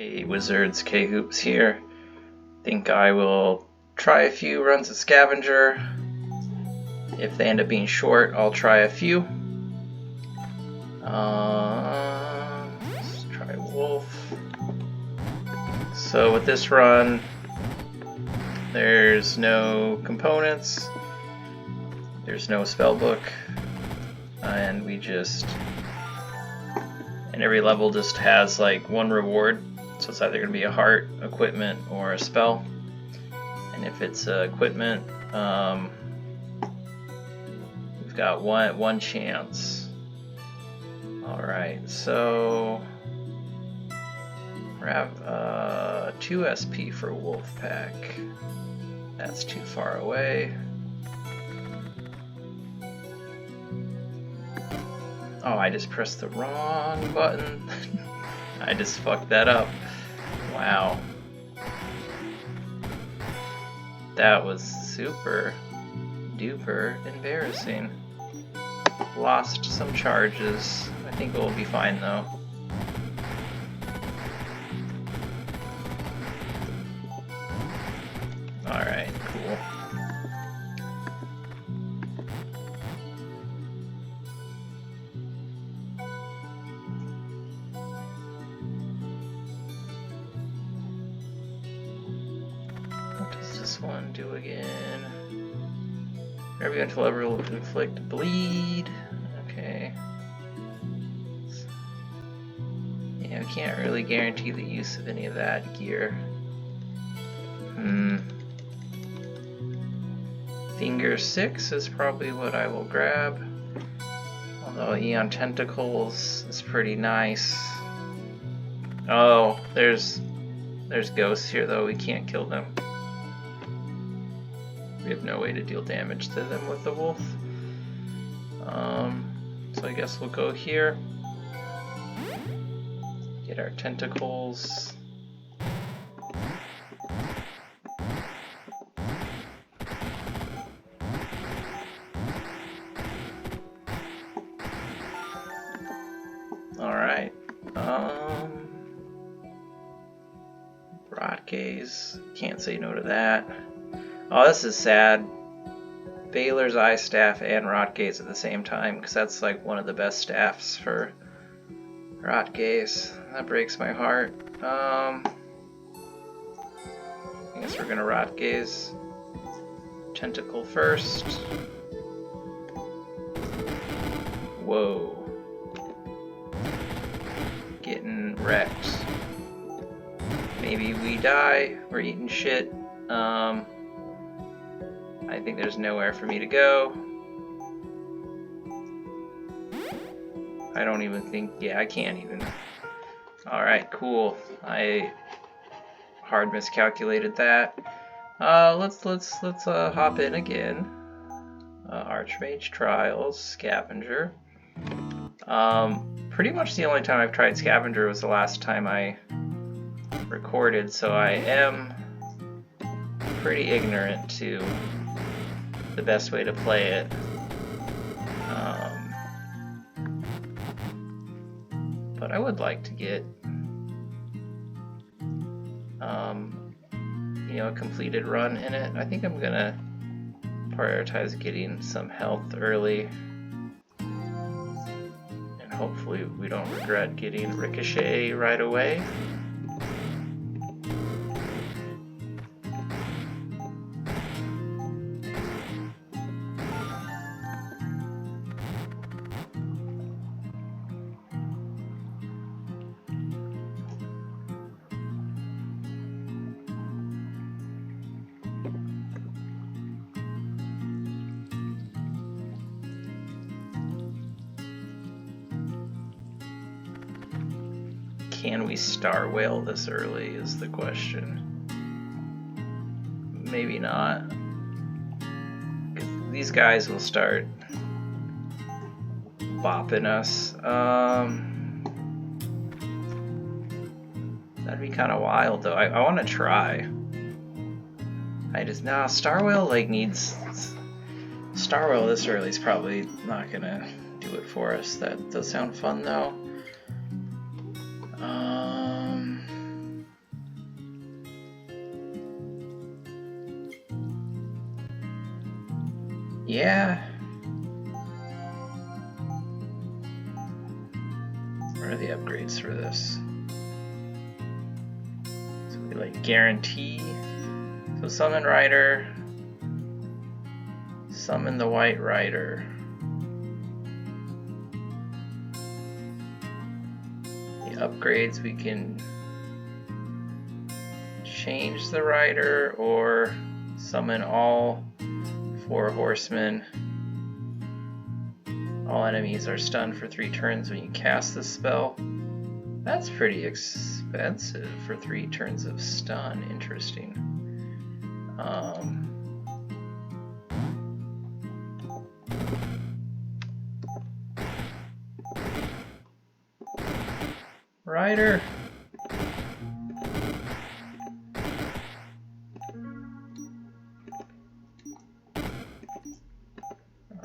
Hey Wizards, K-Hoops here. Think I will try a few runs of Scavenger. If they end up being short, I'll try a few. Let's try Wolf. So with this run, there's no components, there's no spellbook, and and every level just has like one reward. So it's either going to be a heart, equipment, or a spell. And if it's equipment, we've got one chance. Alright, so we have 2 SP for Wolfpack. That's too far away. Oh, I just pressed the wrong button. I just fucked that up. Wow. That was super duper embarrassing. Lost some charges. I think we'll be fine though. Alright, cool. What does this one do again? Every until ever will inflict bleed. Okay. Yeah, we can't really guarantee the use of any of that gear. Finger 6 is probably what I will grab. Although Eon Tentacles is pretty nice. Oh, there's ghosts here though, we can't kill them. We have no way to deal damage to them with the wolf. So I guess we'll go here. Get our tentacles. Alright. Rotgaze. Can't say no to that. Oh, this is sad. Baylor's Eye Staff and Rotgaze at the same time, because that's like one of the best staffs for Rotgaze. That breaks my heart. I guess we're gonna Rotgaze. Tentacle first. Whoa. Getting wrecked. Maybe we die. We're eating shit. I think there's nowhere for me to go. I don't even think, yeah, I can't even. Alright, cool. I hard miscalculated that. Let's hop in again. Archmage Trials, Scavenger. Pretty much the only time I've tried Scavenger was the last time I recorded, so I am pretty ignorant to the best way to play it. But I would like to get a completed run in it. I think I'm gonna prioritize getting some health early, and hopefully we don't regret getting Ricochet right away. Can we Star Whale this early is the question. Maybe not. These guys will start bopping us. That'd be kind of wild though. I want to try. Star Whale needs... Star Whale this early is probably not gonna do it for us. That does sound fun though. Yeah. What are the upgrades for this? So we like guarantee. So summon rider. Summon the white rider. The upgrades, we can change the rider or summon all 4 horsemen. All enemies are stunned for 3 turns when you cast this spell. That's pretty expensive for 3 turns of stun. Interesting. Rider.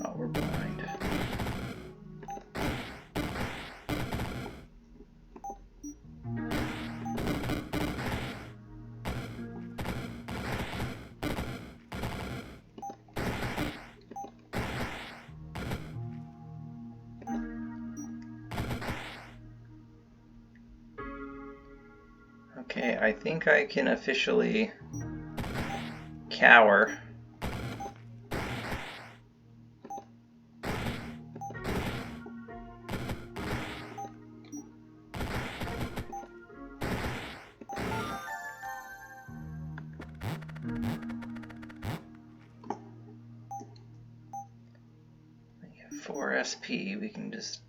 Oh, we're blind. Okay, I think I can officially cower. We have 4 SP, we can just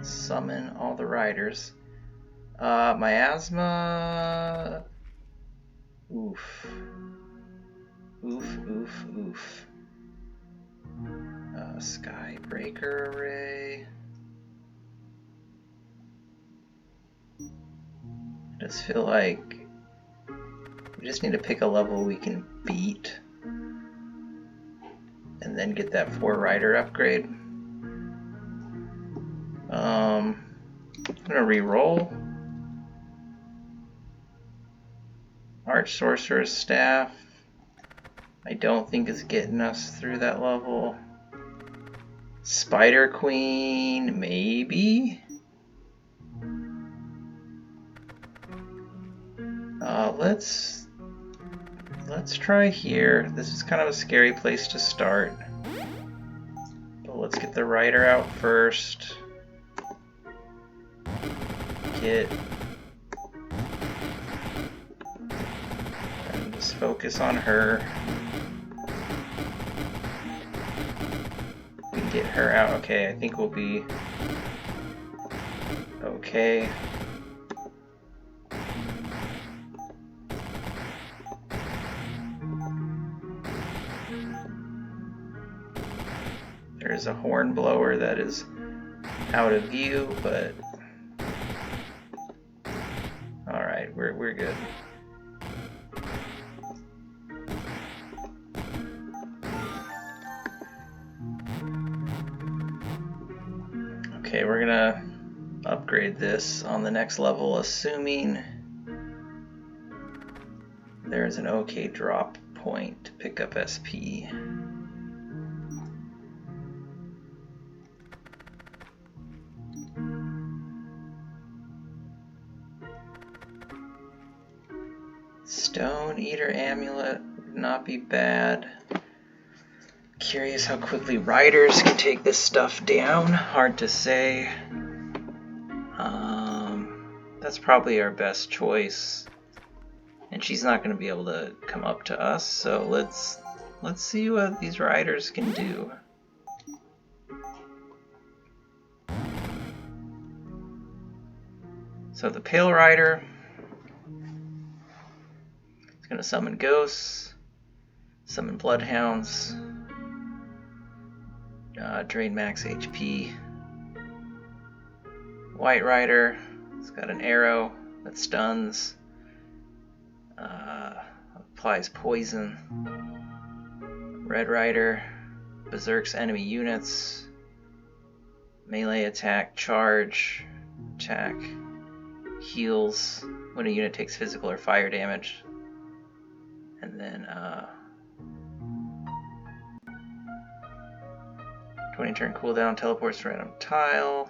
summon all the riders. Miasma. Oof. Oof, oof, oof. Skybreaker Array. I just feel like we just need to pick a level we can beat and then get that 4 rider upgrade. I'm gonna re-roll. Arch Sorcerer's Staff. I don't think is getting us through that level. Spider Queen, maybe? Let's try here. This is kind of a scary place to start. But let's get the rider out first. And just focus on her. We can get her out. Okay, I think we'll be okay. There's a horn blower that is out of view, but alright, we're good. Okay, we're gonna upgrade this on the next level, assuming there's an okay drop point to pick up SP. Stone Eater Amulet would not be bad. Curious how quickly riders can take this stuff down. Hard to say. That's probably our best choice. And she's not going to be able to come up to us, so let's see what these riders can do. So the Pale Rider is going to summon ghosts, summon bloodhounds, drain max HP. White Rider, it's got an arrow that stuns, applies poison. Red Rider berserks enemy units, melee attack, charge, attack, heals when a unit takes physical or fire damage, and then 20 turn cooldown, teleports to random tile.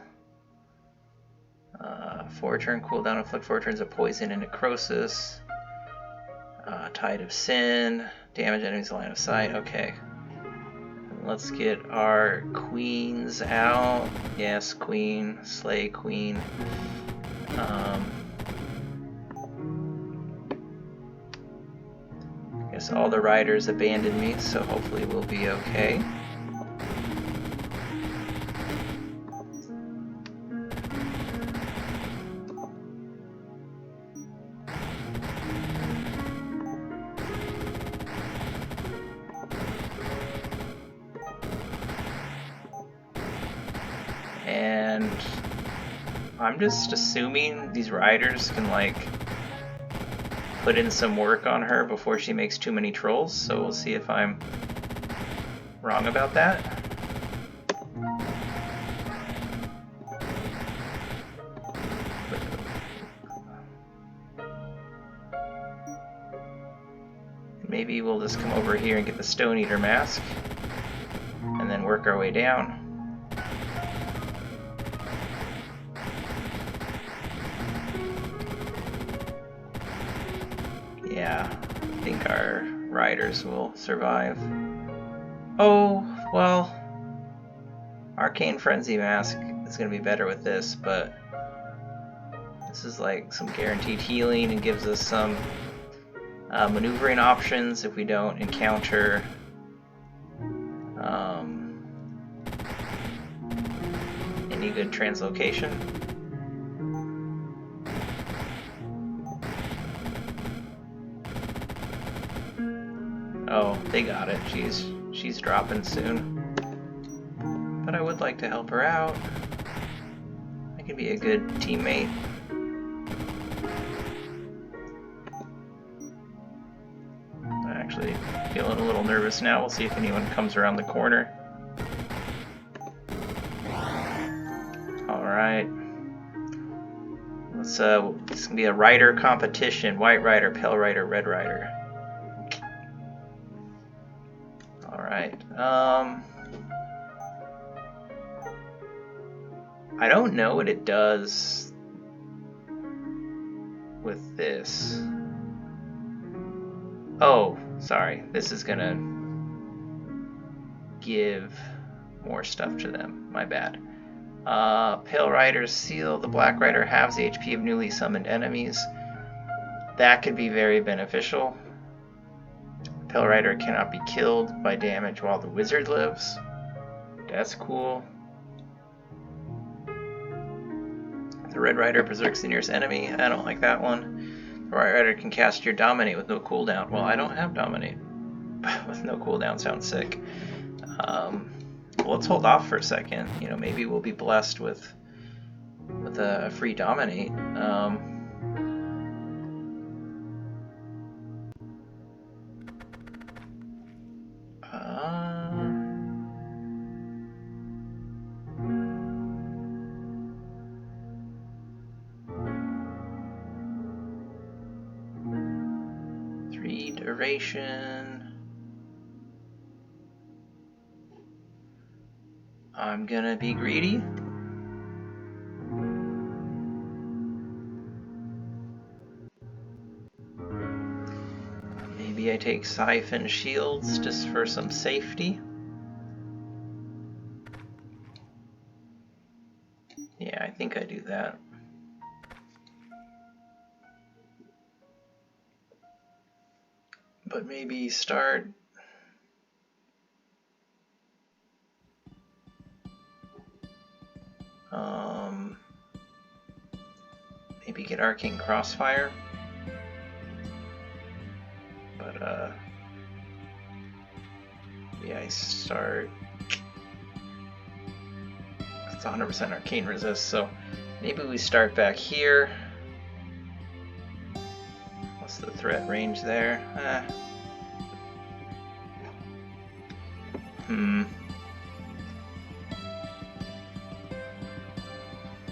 4 turn cooldown, inflict 4 turns of poison and necrosis. Tide of Sin, damage enemies line of sight. Okay. Let's get our queens out. Yes, queen, slay queen. Guess all the riders abandoned me, so hopefully we'll be okay. And I'm just assuming these riders can like put in some work on her before she makes too many trolls, so we'll see if I'm wrong about that. Maybe we'll just come over here and get the Stone Eater mask and then work our way down. Yeah, I think our riders will survive. Oh, well, Arcane Frenzy Mask is going to be better with this, but this is like some guaranteed healing and gives us some maneuvering options if we don't encounter any good translocation. Oh, they got it. She's dropping soon. But I would like to help her out. I could be a good teammate. I'm actually feeling a little nervous now. We'll see if anyone comes around the corner. Alright. This is gonna be a rider competition. White rider, pale rider, red rider. Alright, I don't know what it does with this. Oh, sorry. This is gonna give more stuff to them. My bad. Pale Rider's Seal. The Black Rider halves the HP of newly summoned enemies. That could be very beneficial. Pale Rider cannot be killed by damage while the wizard lives. That's cool. The Red Rider berserks the nearest enemy. I don't like that one. The White Rider can cast your Dominate with no cooldown. Well, I don't have Dominate. With no cooldown sounds sick. Well, let's hold off for a second. You know, maybe we'll be blessed with a free Dominate. 3 duration. I'm gonna be greedy. Maybe I take Siphon Shields just for some safety. Yeah, I think I do that. But maybe start maybe get Arcane Crossfire. But yeah, I start. It's 100% Arcane Resist, so maybe we start back here. What's the threat range there?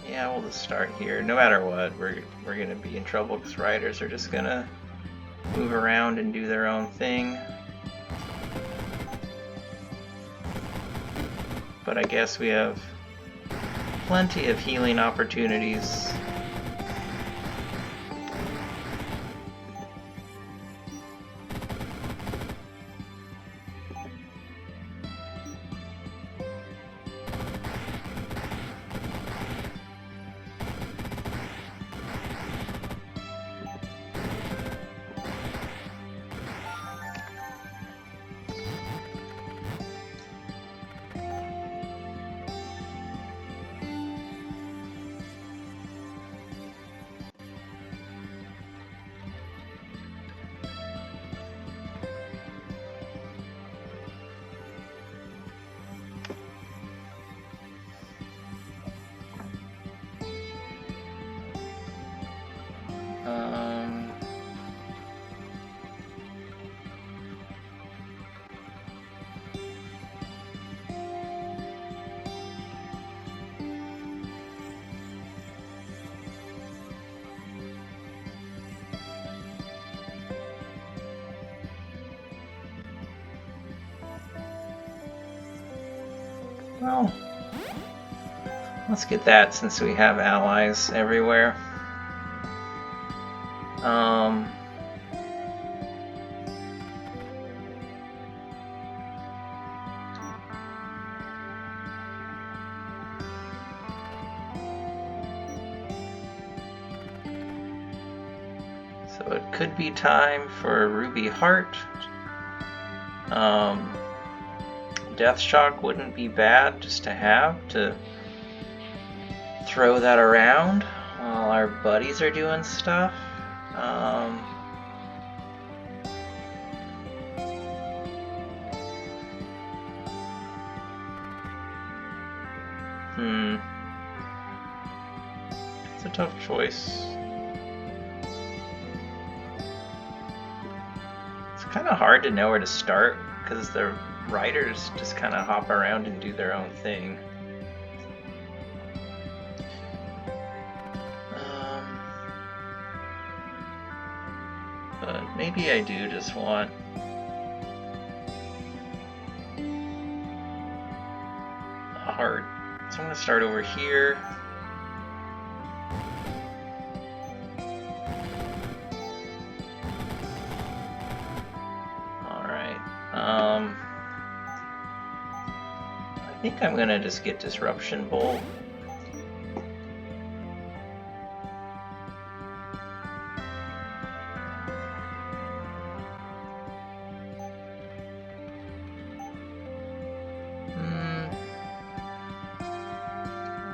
Yeah, we'll just start here. No matter what, we're gonna be in trouble because riders are just gonna move around and do their own thing. But but I guess we have plenty of healing opportunities. Well, let's get that since we have allies everywhere. So it could be time for a Ruby Heart. Death Shock wouldn't be bad just to have, to throw that around while our buddies are doing stuff. It's a tough choice. It's kind of hard to know where to start because the riders just kind of hop around and do their own thing. But maybe I do just want a heart. So I'm going to start over here. I think I'm gonna just get Disruption Bolt.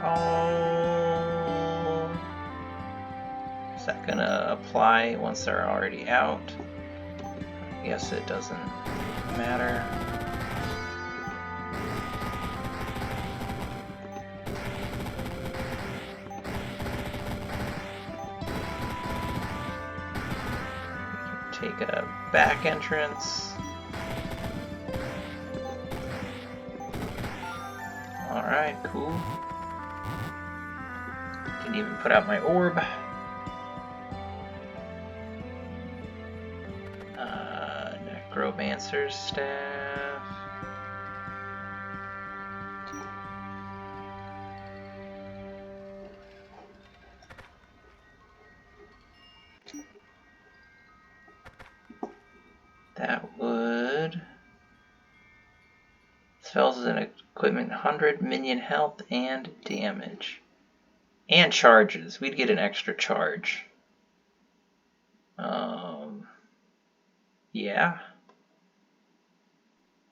Oh, is that gonna apply once they're already out? I guess it doesn't matter. Take a back entrance. Alright, cool. Can even put out my orb. Necromancer's staff. That would... Spells and equipment 100 minion health and damage. And charges. We'd get an extra charge. Yeah.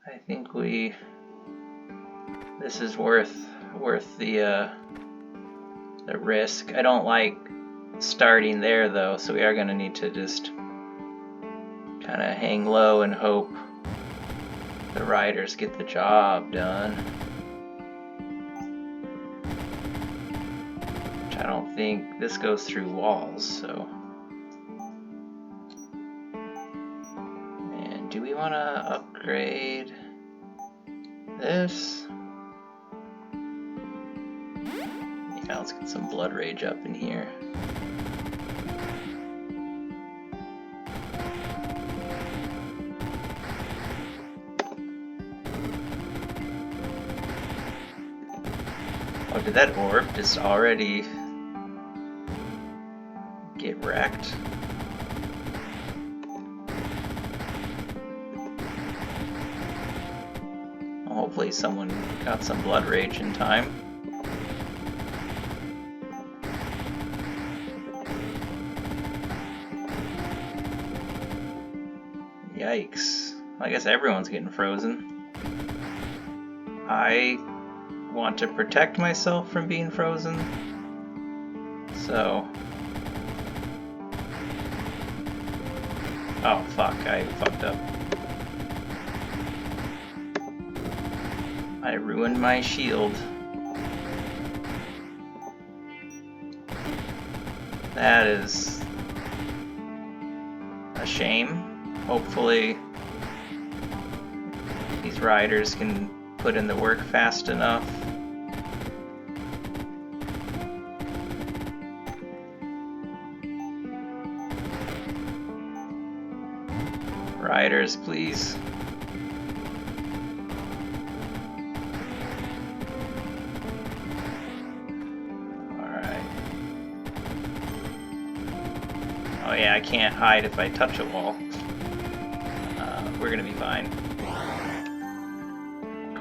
I think this is worth the risk. I don't like starting there though, so we are gonna need to just kind of hang low and hope the riders get the job done. Which I don't think this goes through walls, so. And do we want to upgrade this? Yeah, let's get some Blood Rage up in here. Did that orb just already get wrecked? Hopefully someone got some blood rage in time. Yikes. I guess everyone's getting frozen. I want to protect myself from being frozen. So... oh fuck, I fucked up. I ruined my shield. That is a shame. Hopefully these riders can put in the work fast enough. Riders, please. Alright. Oh yeah, I can't hide if I touch a wall. We're gonna be fine.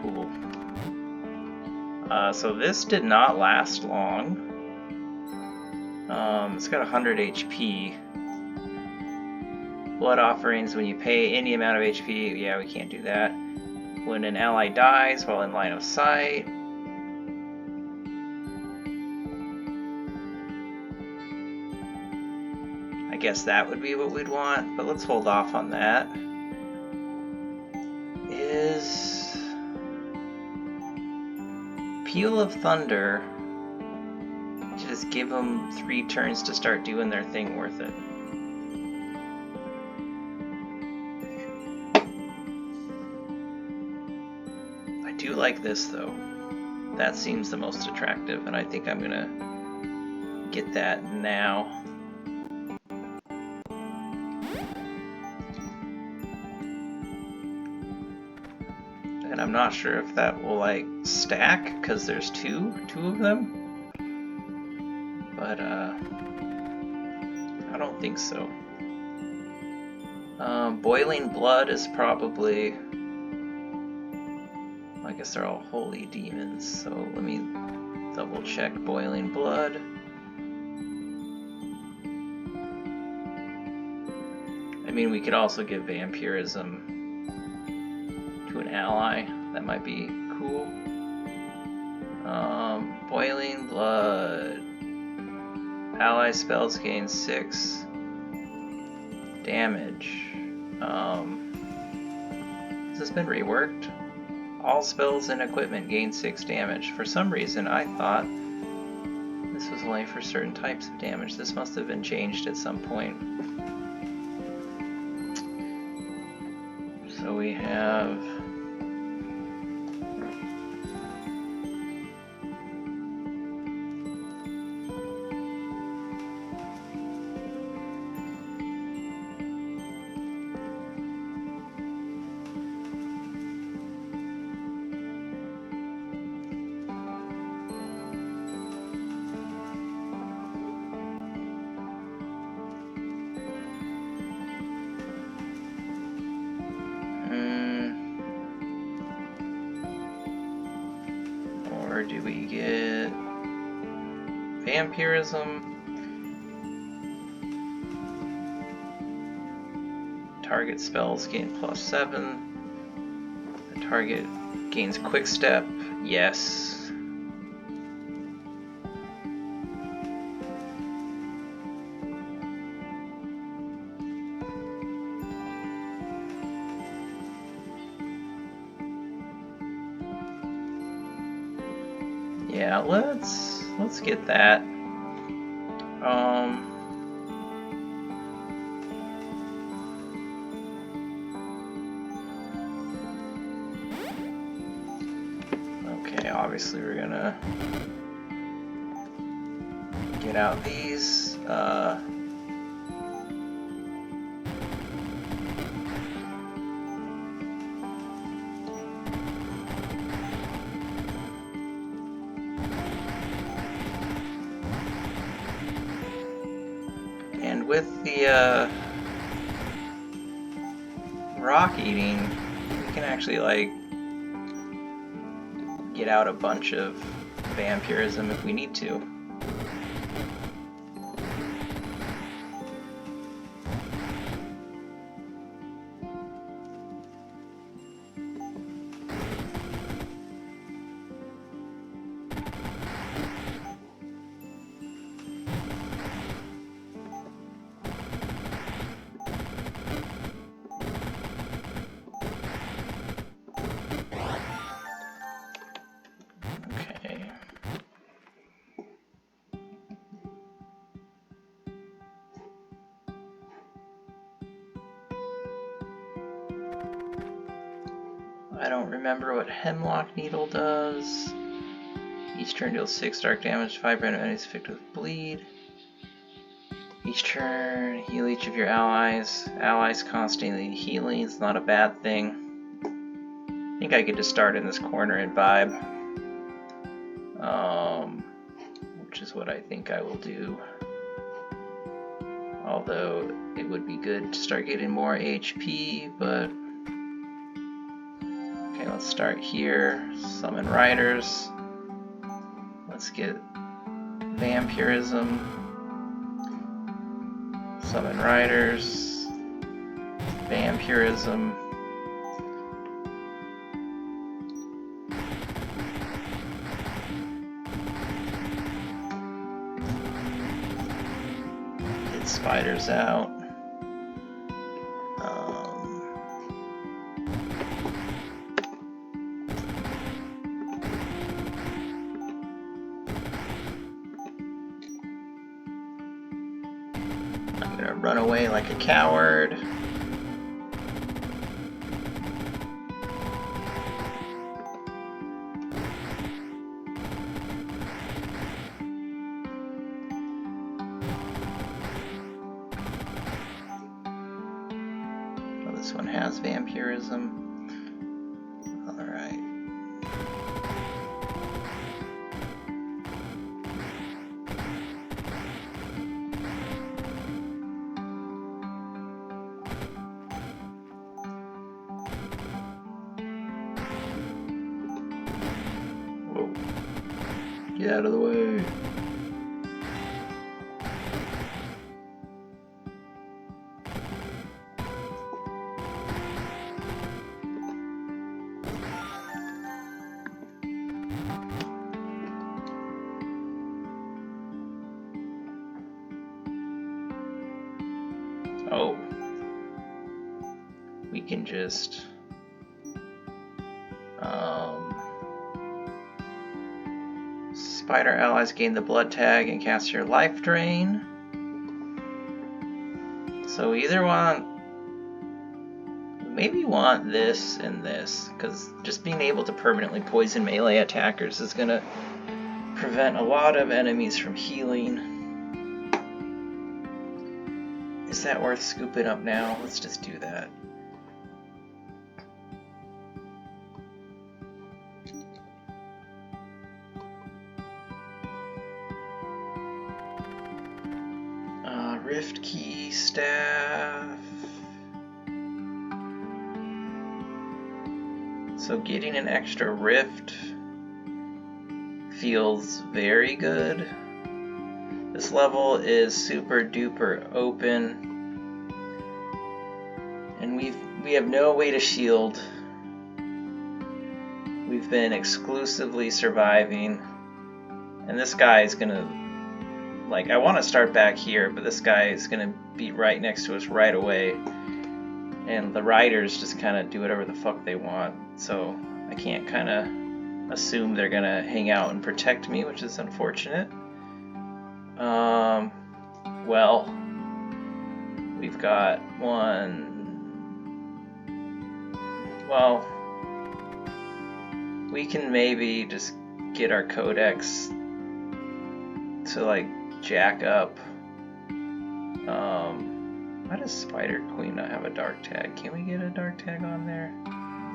Cool. So this did not last long. It's got 100 HP. Blood offerings, when you pay any amount of HP, yeah, we can't do that. When an ally dies while in line of sight. I guess that would be what we'd want, but let's hold off on that. Is Peal of Thunder, just give them 3 turns to start doing their thing, worth it? I do like this though. That seems the most attractive, and I think I'm gonna get that now. And I'm not sure if that will like stack because there's two of them, but I don't think so. Boiling Blood is probably, I guess they're all holy demons, so let me double check Boiling Blood. I mean, we could also give Vampirism to an ally. That might be cool. Boiling Blood. Ally spells gain 6 damage. Has this been reworked? All spells and equipment gain 6 damage. For some reason, I thought this was only for certain types of damage. This must have been changed at some point. So we have or do we get Vampirism? Target spells gain +7. The target gains Quick Step. Yes. Yeah, let's get that. Okay, obviously we're gonna get out these. with the rock eating, we can actually like get out a bunch of vampirism if we need to. I don't remember what Hemlock Needle does. Each turn deals 6 dark damage, 5 random enemies affected with bleed. Each turn, heal each of your allies. Allies constantly healing is not a bad thing. I think I could just start in this corner and vibe. Which is what I think I will do. Although it would be good to start getting more HP, but okay, let's start here. Summon Riders. Let's get Vampirism. Summon Riders. Vampirism. Get spiders out. I'm gonna run away like a coward. Oh, this one has vampirism. Alright. Whoa. Get out of the way. Oh. We can just spider allies gain the blood tag and cast your life drain. So we either maybe want this and this, because just being able to permanently poison melee attackers is gonna prevent a lot of enemies from healing. Is that worth scooping up now? Let's just do that. Rift Key Staff. So getting an extra rift feels very good. This level is super duper open, and we have no way to shield. We've been exclusively surviving, and this guy is gonna, like, I want to start back here, but this guy is gonna be right next to us right away, and the riders just kind of do whatever the fuck they want, so I can't kind of assume they're gonna hang out and protect me, which is unfortunate. Well, we've got well, we can maybe just get our codex to like jack up. Why does Spider Queen not have a dark tag? Can we get a dark tag on there?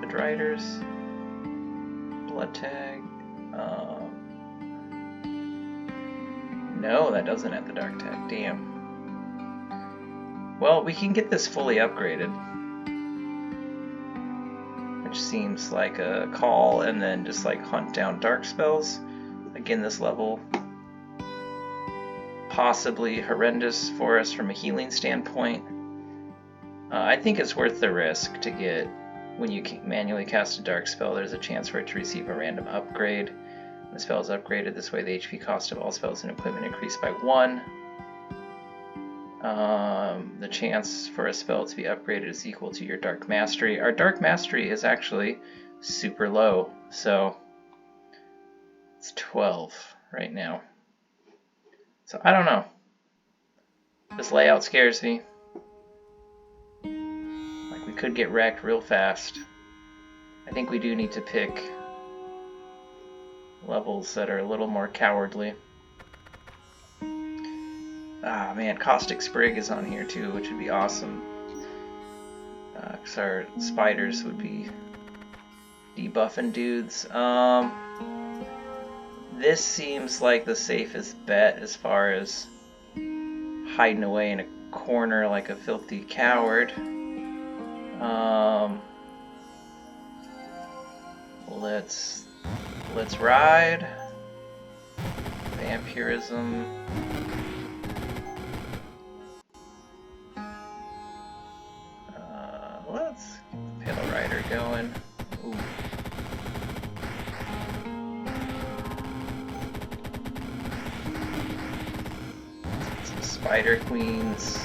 The Riders, blood tag. No, that doesn't have the dark tag. Damn. Well, we can get this fully upgraded, which seems like a call, and then just like hunt down dark spells. Again, this level possibly horrendous for us from a healing standpoint. I think it's worth the risk to get, when you manually cast a dark spell, there's a chance for it to receive a random upgrade. When the spell is upgraded, this way the HP cost of all spells and equipment increased by 1. The chance for a spell to be upgraded is equal to your Dark Mastery. Our Dark Mastery is actually super low, so it's 12 right now. So I don't know. This layout scares me. Like, we could get wrecked real fast. I think we do need to pick levels that are a little more cowardly. Ah, man, Caustic Sprig is on here too, which would be awesome. Because our spiders would be debuffing dudes. This seems like the safest bet as far as hiding away in a corner like a filthy coward. Let's ride. Vampirism. Let's get the Pale Rider going. Ooh. Some Spider Queens.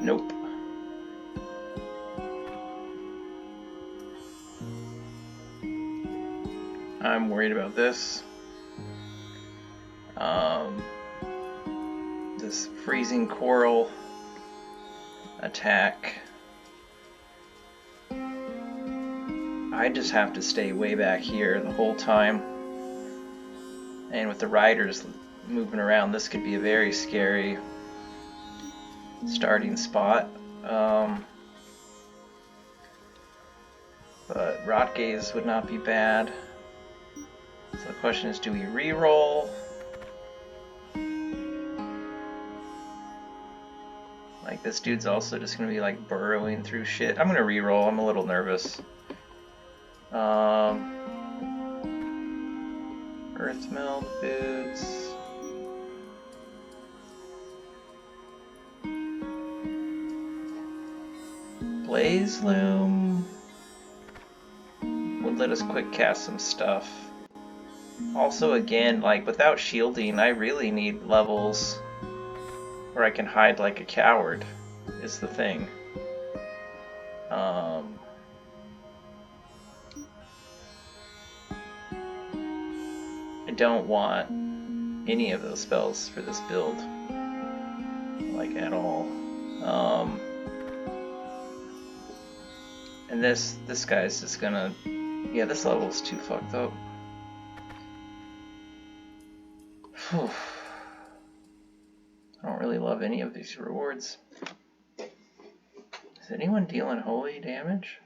Nope. I'm worried about this. This freezing coral attack. I just have to stay way back here the whole time. And with the riders moving around, this could be a very scary starting spot. But Rot Gaze would not be bad. So the question is, do we re-roll? Like, this dude's also just gonna be like burrowing through shit. I'm gonna re-roll. I'm a little nervous. Earthmeld boots. Blaze Loom would let us quick cast some stuff. Also, again, like, without shielding, I really need levels where I can hide like a coward, is the thing. I don't want any of those spells for this build, like, at all. And this guy's just gonna... Yeah, this level's too fucked up. Whew. I don't really love any of these rewards. Is anyone dealing holy damage?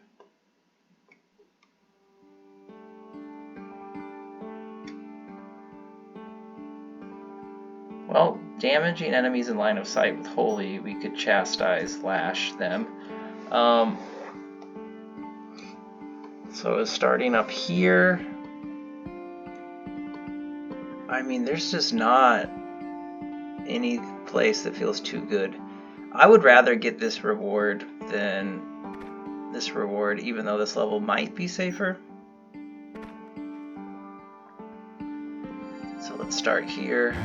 Well, damaging enemies in line of sight with holy, we could chastise, lash them. So starting up here, I mean, there's just not any place that feels too good. I would rather get this reward than this reward, even though this level might be safer. So let's start here.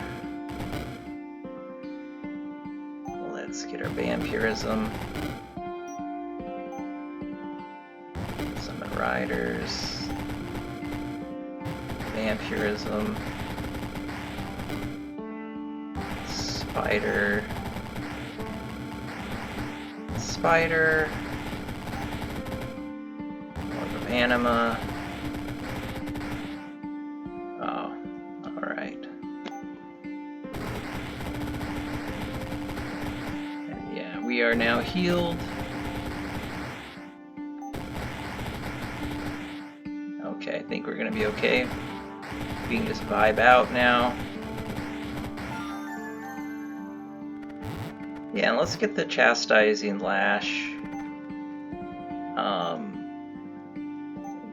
We'll let Let's get our vampirism. Summon riders. Vampirism. Spider. Spider. Orb of Anima. Oh, alright. And yeah, we are now healed. Okay, I think we're gonna be okay. We can just vibe out now. Yeah, and let's get the Chastising Lash.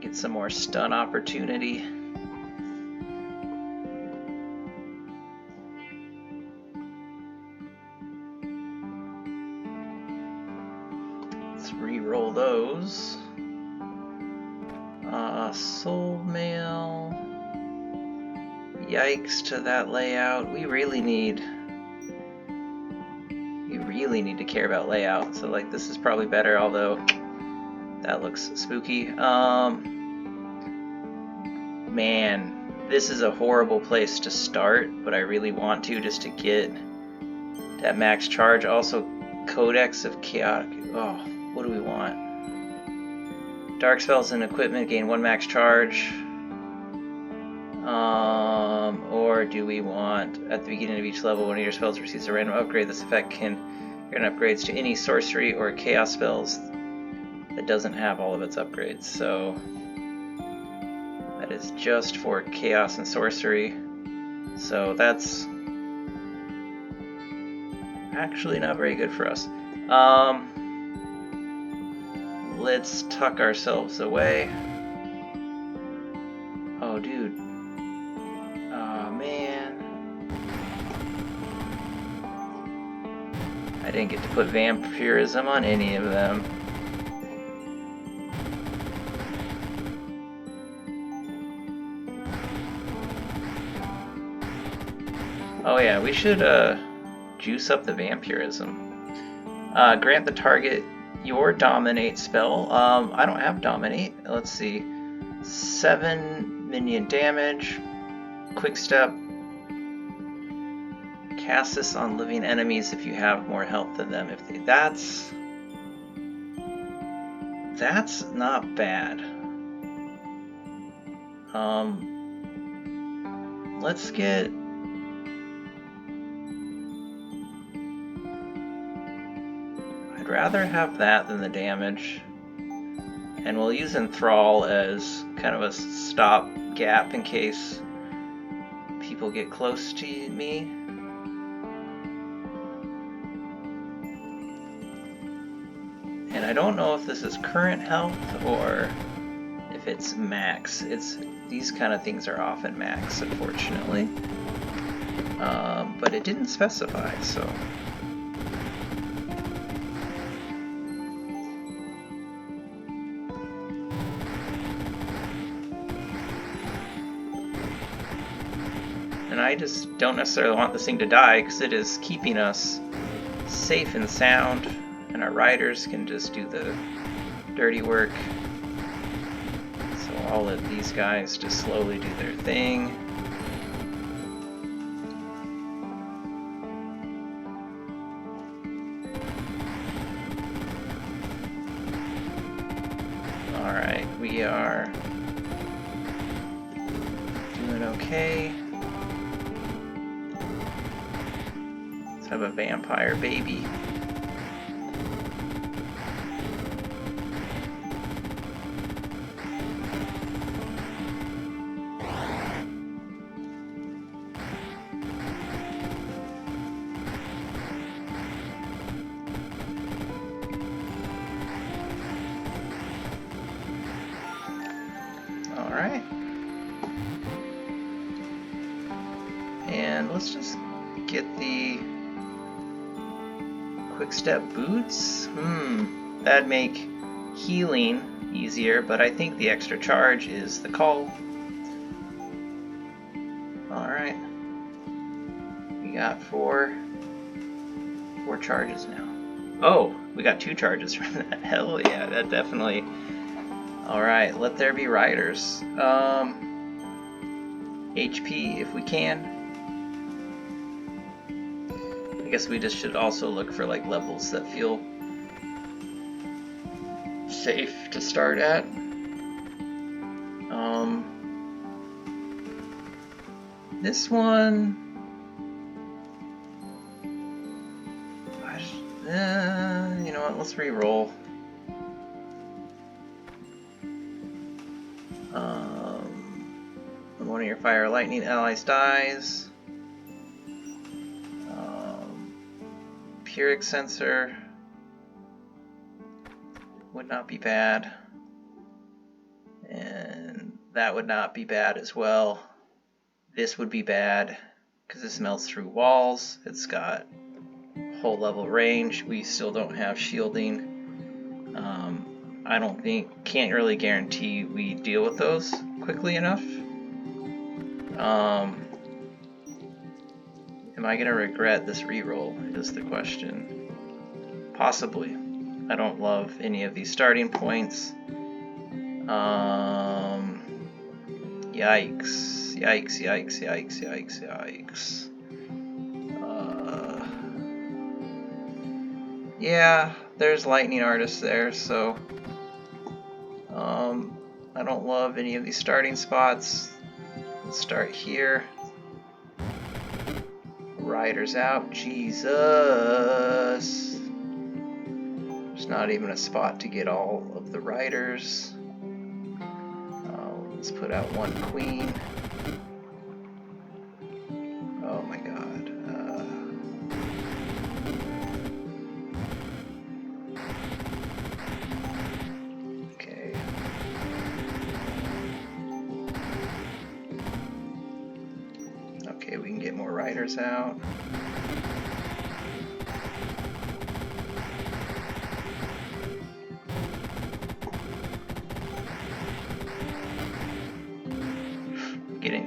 Get some more stun opportunity. Let's re-roll those. Soul Mail. Yikes to that layout. We really need to care about layout. So like this is probably better, although that looks spooky. Man, this is a horrible place to start, but I really want to just to get that max charge. Also, Codex of Chaotic. Oh, what do we want? Dark spells and equipment gain 1 max charge. Or do we want, at the beginning of each level, one of your spells receives a random upgrade. This effect can grant upgrades to any sorcery or chaos spells that doesn't have all of its upgrades. So that is just for chaos and sorcery. So that's actually not very good for us. Let's tuck ourselves away. Oh, dude. Oh, man. I didn't get to put vampirism on any of them. Oh yeah, we should juice up the vampirism. Grant the target your dominate spell. I don't have dominate. Let's see. 7 minion damage. Quick step. Cast this on living enemies if you have more health than them. If they, that's not bad. Let's get. I'd rather have that than the damage. And we'll use Enthrall as kind of a stop gap in case people get close to me. And I don't know if this is current health or if it's max. These kind of things are often max, unfortunately. But it didn't specify, so. And I just don't necessarily want this thing to die because it is keeping us safe and sound, and our riders can just do the dirty work. So I'll let these guys just slowly do their thing. Alright, we are doing okay. Let's have a vampire baby. Alright. And let's just get the quick step boots. That'd make healing easier, but I think the extra charge is the call. Alright. We got 4 4 charges now. Oh, we got 2 charges from that. Hell yeah, that definitely. Alright, let there be riders. HP if we can. I guess we just should also look for like levels that feel safe to start at. This one, you know what? Let's re-roll. When one of your fire or lightning allies dies. Pyrrhic sensor would not be bad, and that would not be bad as well. This would be bad because this melts through walls. It's got whole level range. We still don't have shielding. I don't think, can't really guarantee we deal with those quickly enough. Am I gonna regret this reroll is the question. Possibly. I don't love any of these starting points. Yikes. Yikes, yikes, yikes, yikes, yikes. Yeah, there's lightning artists there, so I don't love any of these starting spots. Let's start here. Riders out. Jesus. There's not even a spot to get all of the riders. Let's put out 1 queen. Oh my god. Okay. Okay, we can get more riders out.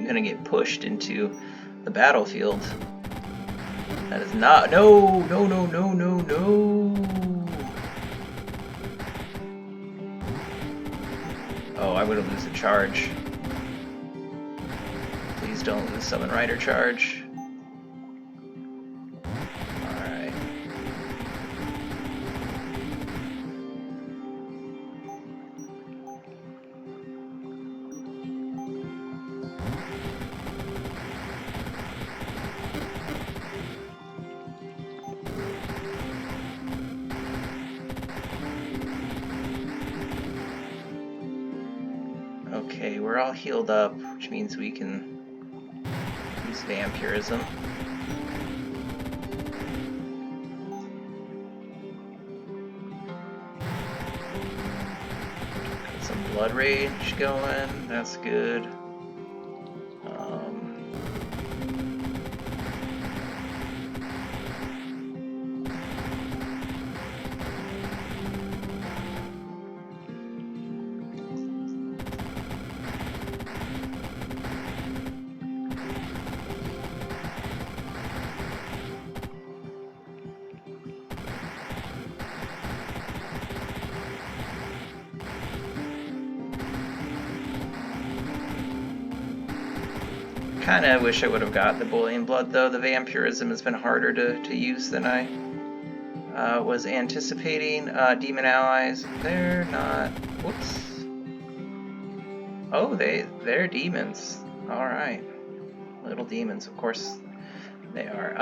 Gonna get pushed into the battlefield. That is not. No, no, no, no, no, no. Oh, I'm gonna lose a charge. Please don't lose Summon Rider charge. Alright. Okay, we're all healed up, which means we can use Vampirism. Got some Blood Rage going, that's good. Kinda wish I would have got the Bullion Blood though. The Vampirism has been harder to use than I was anticipating. Demon allies, they're not. Whoops. Oh, they're demons. All right, little demons. Of course, they are.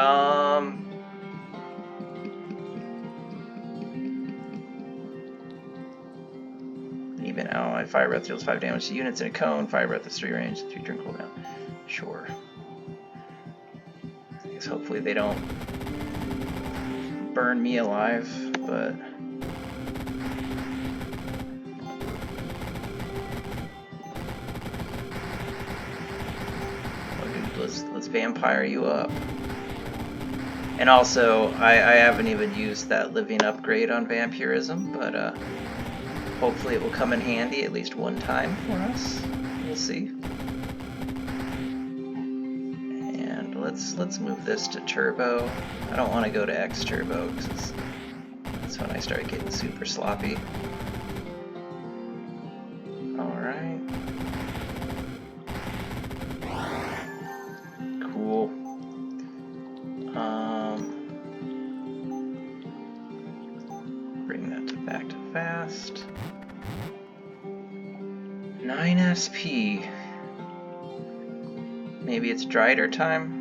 Demon ally. Fire breath deals 5 damage to units in a cone. Fire breath is 3 range, 3 turn cooldown. Sure. I guess hopefully they don't burn me alive, but oh, dude, let's vampire you up. And also, I haven't even used that living upgrade on Vampirism, but hopefully it will come in handy at least one time for us. We'll see. let's move this to turbo. I don't want to go to X turbo because that's when I start getting super sloppy. Alright. Cool. Bring that back to fast. 9 SP. Maybe it's Drider time.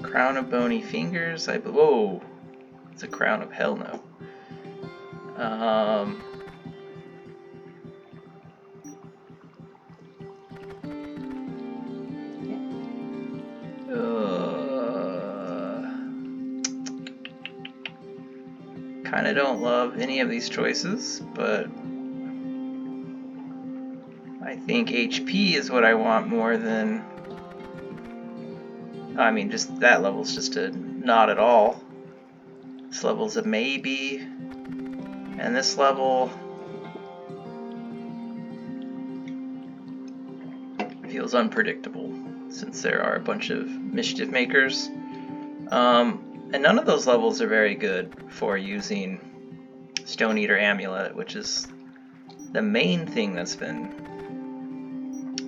Crown of Bony Fingers. Whoa! It's a Crown of Hell no. Kinda don't love any of these choices, but I think HP is what I want more than... I mean, just that level's just a not at all. This level's a maybe. And this level feels unpredictable since there are a bunch of mischief makers. And none of those levels are very good for using Stone Eater Amulet, which is the main thing that's been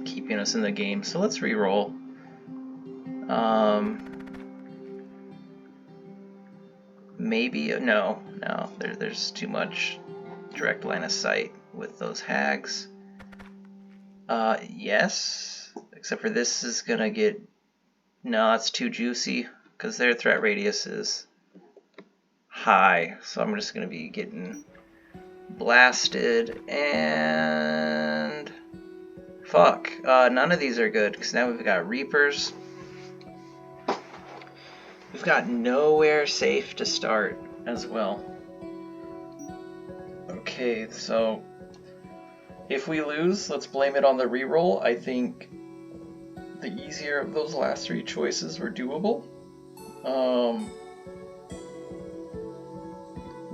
keeping us in the game. So let's reroll. Maybe, no, there's too much direct line of sight with those hags. Yes, except for this is gonna get, no, that's too juicy, because their threat radius is high, so I'm just gonna be getting blasted, and fuck, none of these are good, because now we've got Reapers. We've got nowhere safe to start as well. Okay, so if we lose, let's blame it on the reroll. I think the easier of those last three choices were doable.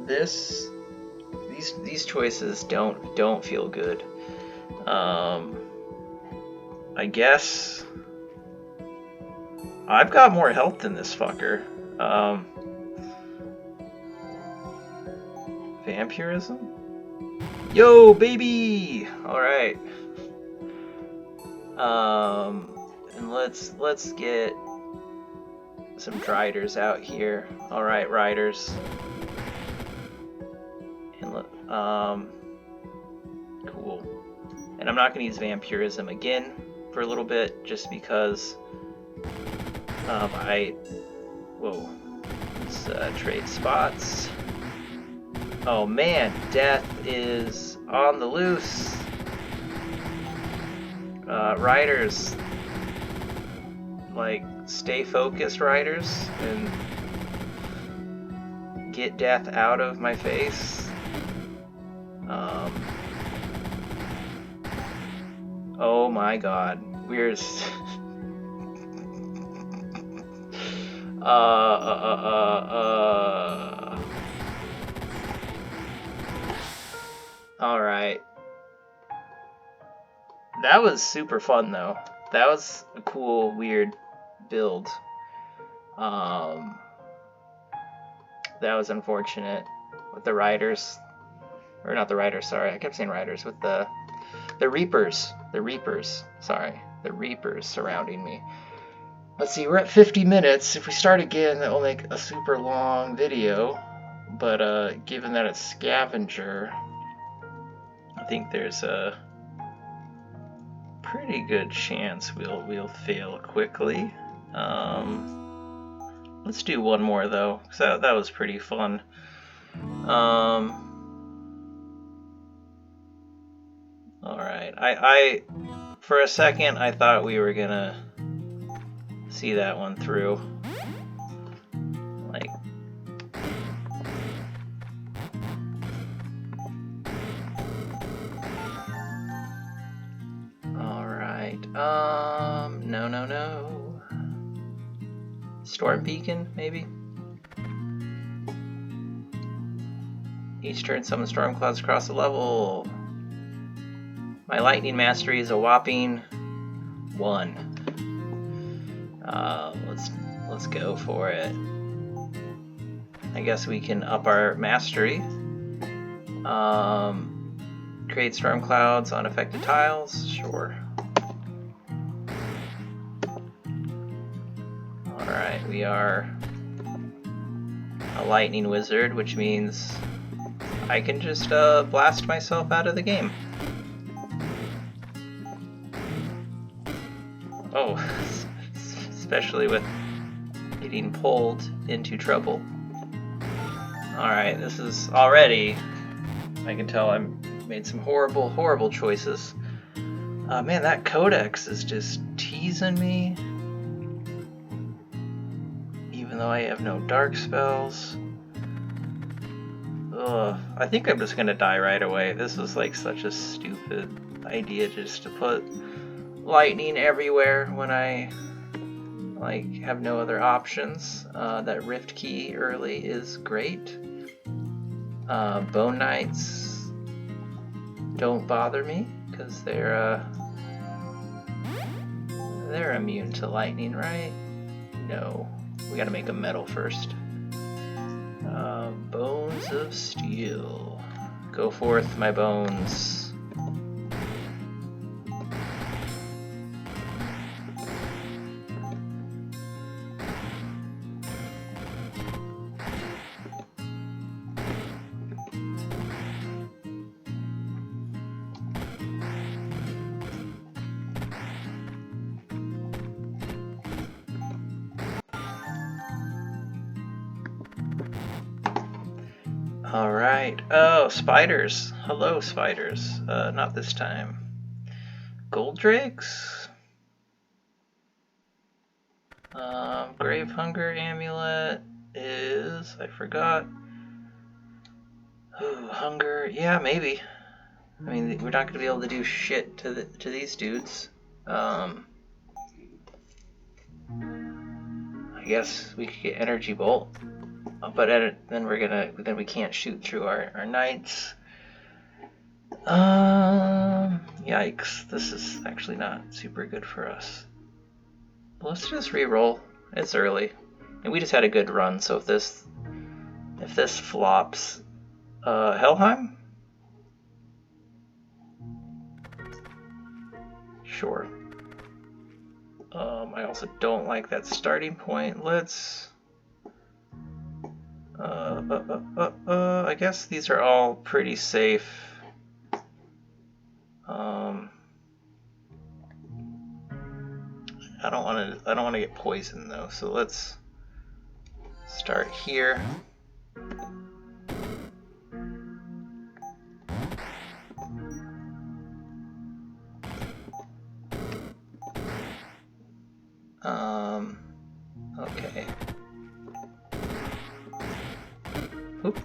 These choices don't feel good. I guess I've got more health than this fucker. Vampirism? Yo, baby! Alright. And let's get some Driders out here. Alright, Riders. And cool. And I'm not gonna use Vampirism again for a little bit, just because whoa, let's trade spots. Oh man, death is on the loose. Riders, like, stay focused, Riders, and get death out of my face. Oh my god, we're Alright. That was super fun though. That was a cool, weird build. That was unfortunate with the Riders. Or not the Riders, sorry. I kept saying Riders. With the Reapers. The Reapers. Sorry. The Reapers surrounding me. Let's see, we're at 50 minutes. If we start again, that will make a super long video. But given that it's Scavenger, I think there's a pretty good chance we'll fail quickly. Let's do one more though, because that was pretty fun. Alright, I for a second I thought we were gonna see that one through. Like, alright, no. Storm Beacon, maybe? Each turn summon storm clouds across the level. My lightning mastery is a whopping 1. Let's go for it. I guess we can up our mastery. Create storm clouds on affected tiles. Sure. Alright, we are a lightning wizard, which means I can just blast myself out of the game. Oh, especially with getting pulled into trouble. Alright, this is already, I can tell I made some horrible, horrible choices. Man, that codex is just teasing me. Even though I have no dark spells. Ugh, I think I'm just gonna die right away. This was like such a stupid idea just to put lightning everywhere when I like have no other options. That rift key early is great. Bone Knights don't bother me because they're immune to lightning, right? No, we gotta make a metal first. Bones of Steel. Go forth, my bones. Alright. Oh, spiders. Hello, spiders. Not this time. Gold drakes? Grave Hunger Amulet is... I forgot. Ooh, Hunger. Yeah, maybe. I mean, we're not going to be able to do shit to these dudes. I guess we could get Energy Bolt. But then we can't shoot through our knights. Yikes! This is actually not super good for us. Let's just re-roll. It's early, and we just had a good run. So if this flops, Helheim. Sure. I also don't like that starting point. Let's. I guess these are all pretty safe. I don't want to get poisoned though. So let's start here. Okay. Oop.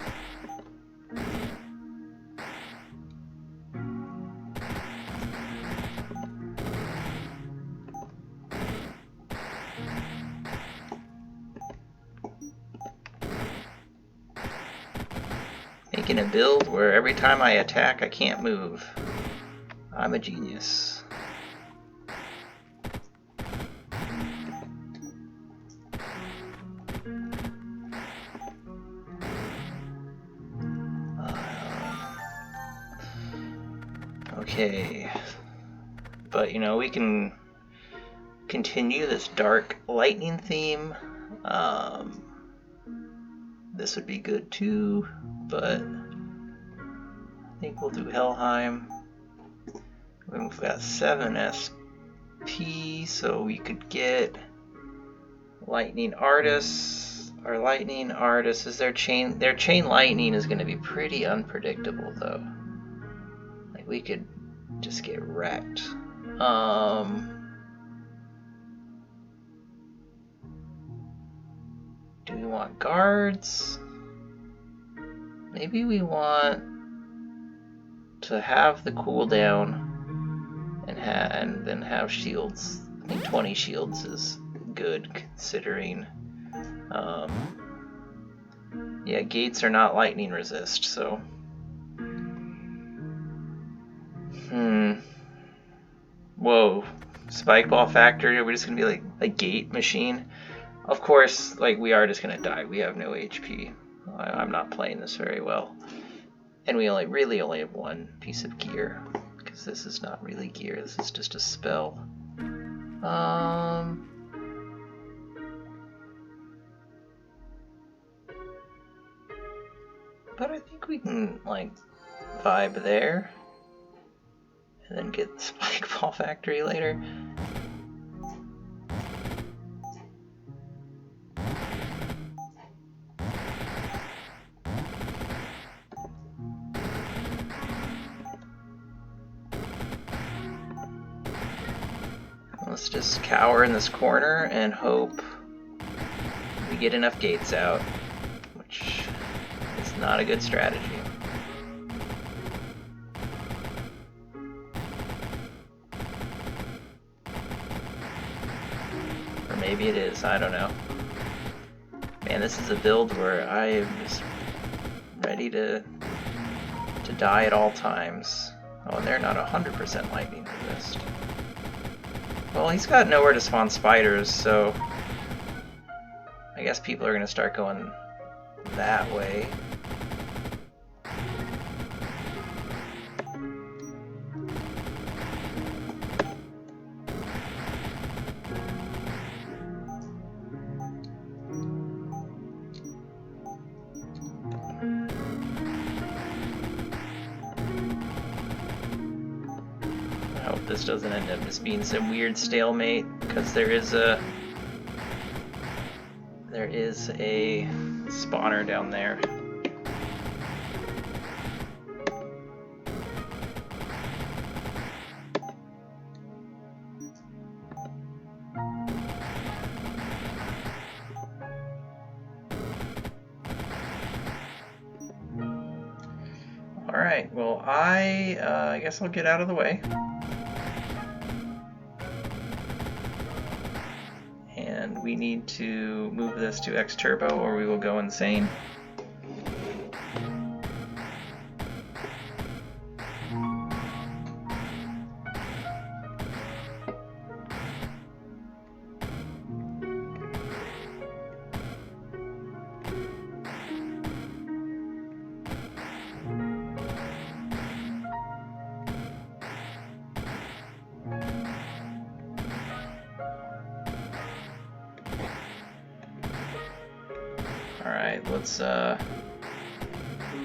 Making a build where every time I attack I can't move. I'm a genius. Okay, but you know, we can continue this dark lightning theme. This would be good too, but I think we'll do Helheim. We've got 7 SP, so we could get Lightning Artists. Our Lightning Artist is their chain lightning is going to be pretty unpredictable though. Like we could just get wrecked. Do we want guards? Maybe we want to have the cooldown and then have shields. I think 20 shields is good considering. Yeah, gates are not lightning resist, so. Whoa, Spike Ball Factory, we're just gonna be like a gate machine. Of course, like, we are just gonna die. We have no HP. I'm not playing this very well. And we really only have one piece of gear, because this is not really gear, this is just a spell. But I think we can, like, vibe there. And then get the Spike Ball Factory later. Let's just cower in this corner and hope we get enough gates out, which is not a good strategy. Or maybe it is, I don't know. Man, this is a build where I am just ready to die at all times. Oh, and they're not 100% lightning resist. Well, he's got nowhere to spawn spiders, so I guess people are going to start going that way. I hope this doesn't end up just being some weird stalemate, because there is a spawner down there. Alright, well, I guess I'll get out of the way. And we need to move this to X Turbo or we will go insane. Alright, let's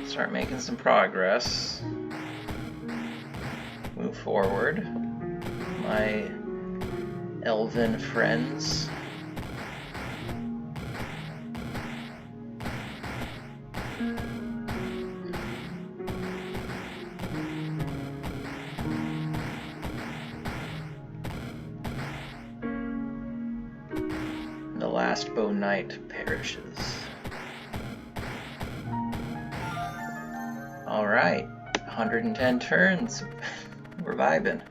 start making some progress. Move forward. My elven friends. The last bow knight perishes. Alright, 110 turns. We're vibing.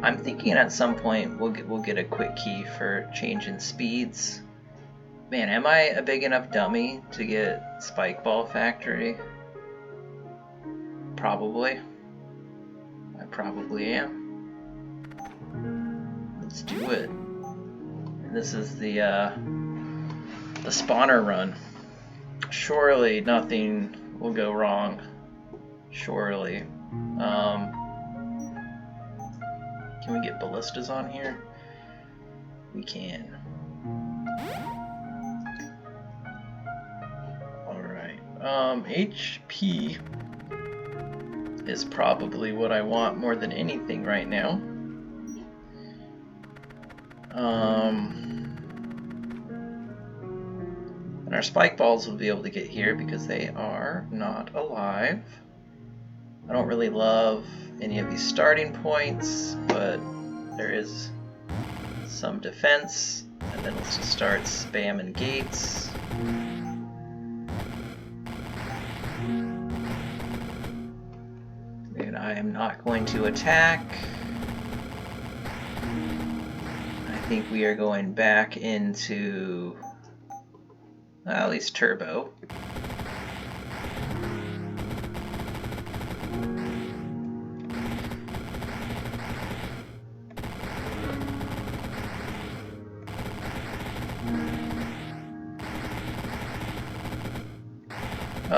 I'm thinking at some point we'll get a quick key for changing speeds. Man, am I a big enough dummy to get Spike Ball Factory? Probably. I probably am. Let's do it. And this is the spawner run. Surely nothing will go wrong. Surely. Can we get ballistas on here? We can. Alright. HP is probably what I want more than anything right now. And our spike balls will be able to get here because they are not alive. I don't really love any of these starting points, but there is some defense. And then let's just start spamming gates. And I am not going to attack. I think we are going back into at least turbo.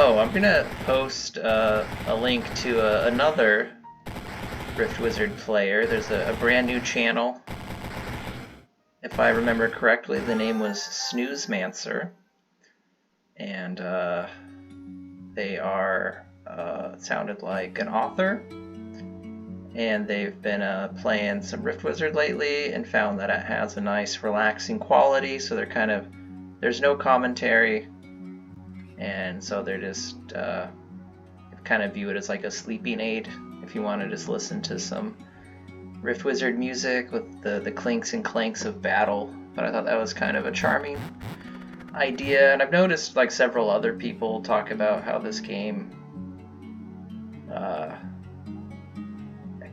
Oh, I'm gonna post a link to another Rift Wizard player. There's a brand new channel. If I remember correctly, the name was Snoozemancer. And they are, sounded like an author. And they've been playing some Rift Wizard lately and found that it has a nice relaxing quality. So they're kind of, there's no commentary. And so they're just kind of view it as like a sleeping aid if you want to just listen to some Rift Wizard music with the clinks and clanks of battle. But I thought that was kind of a charming idea, and I've noticed like several other people talk about how this game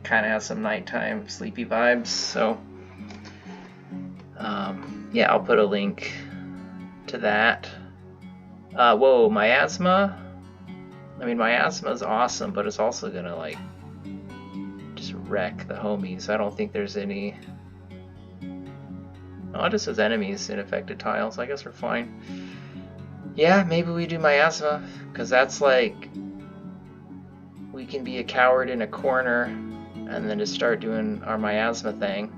kind of has some nighttime sleepy vibes. So yeah, I'll put a link to that. Whoa, miasma. I mean, miasma is awesome, but it's also gonna like just wreck the homies. I don't think there's any. Oh, it just says enemies in affected tiles. I guess we're fine. Yeah, maybe we do miasma, because that's like we can be a coward in a corner and then just start doing our miasma thing.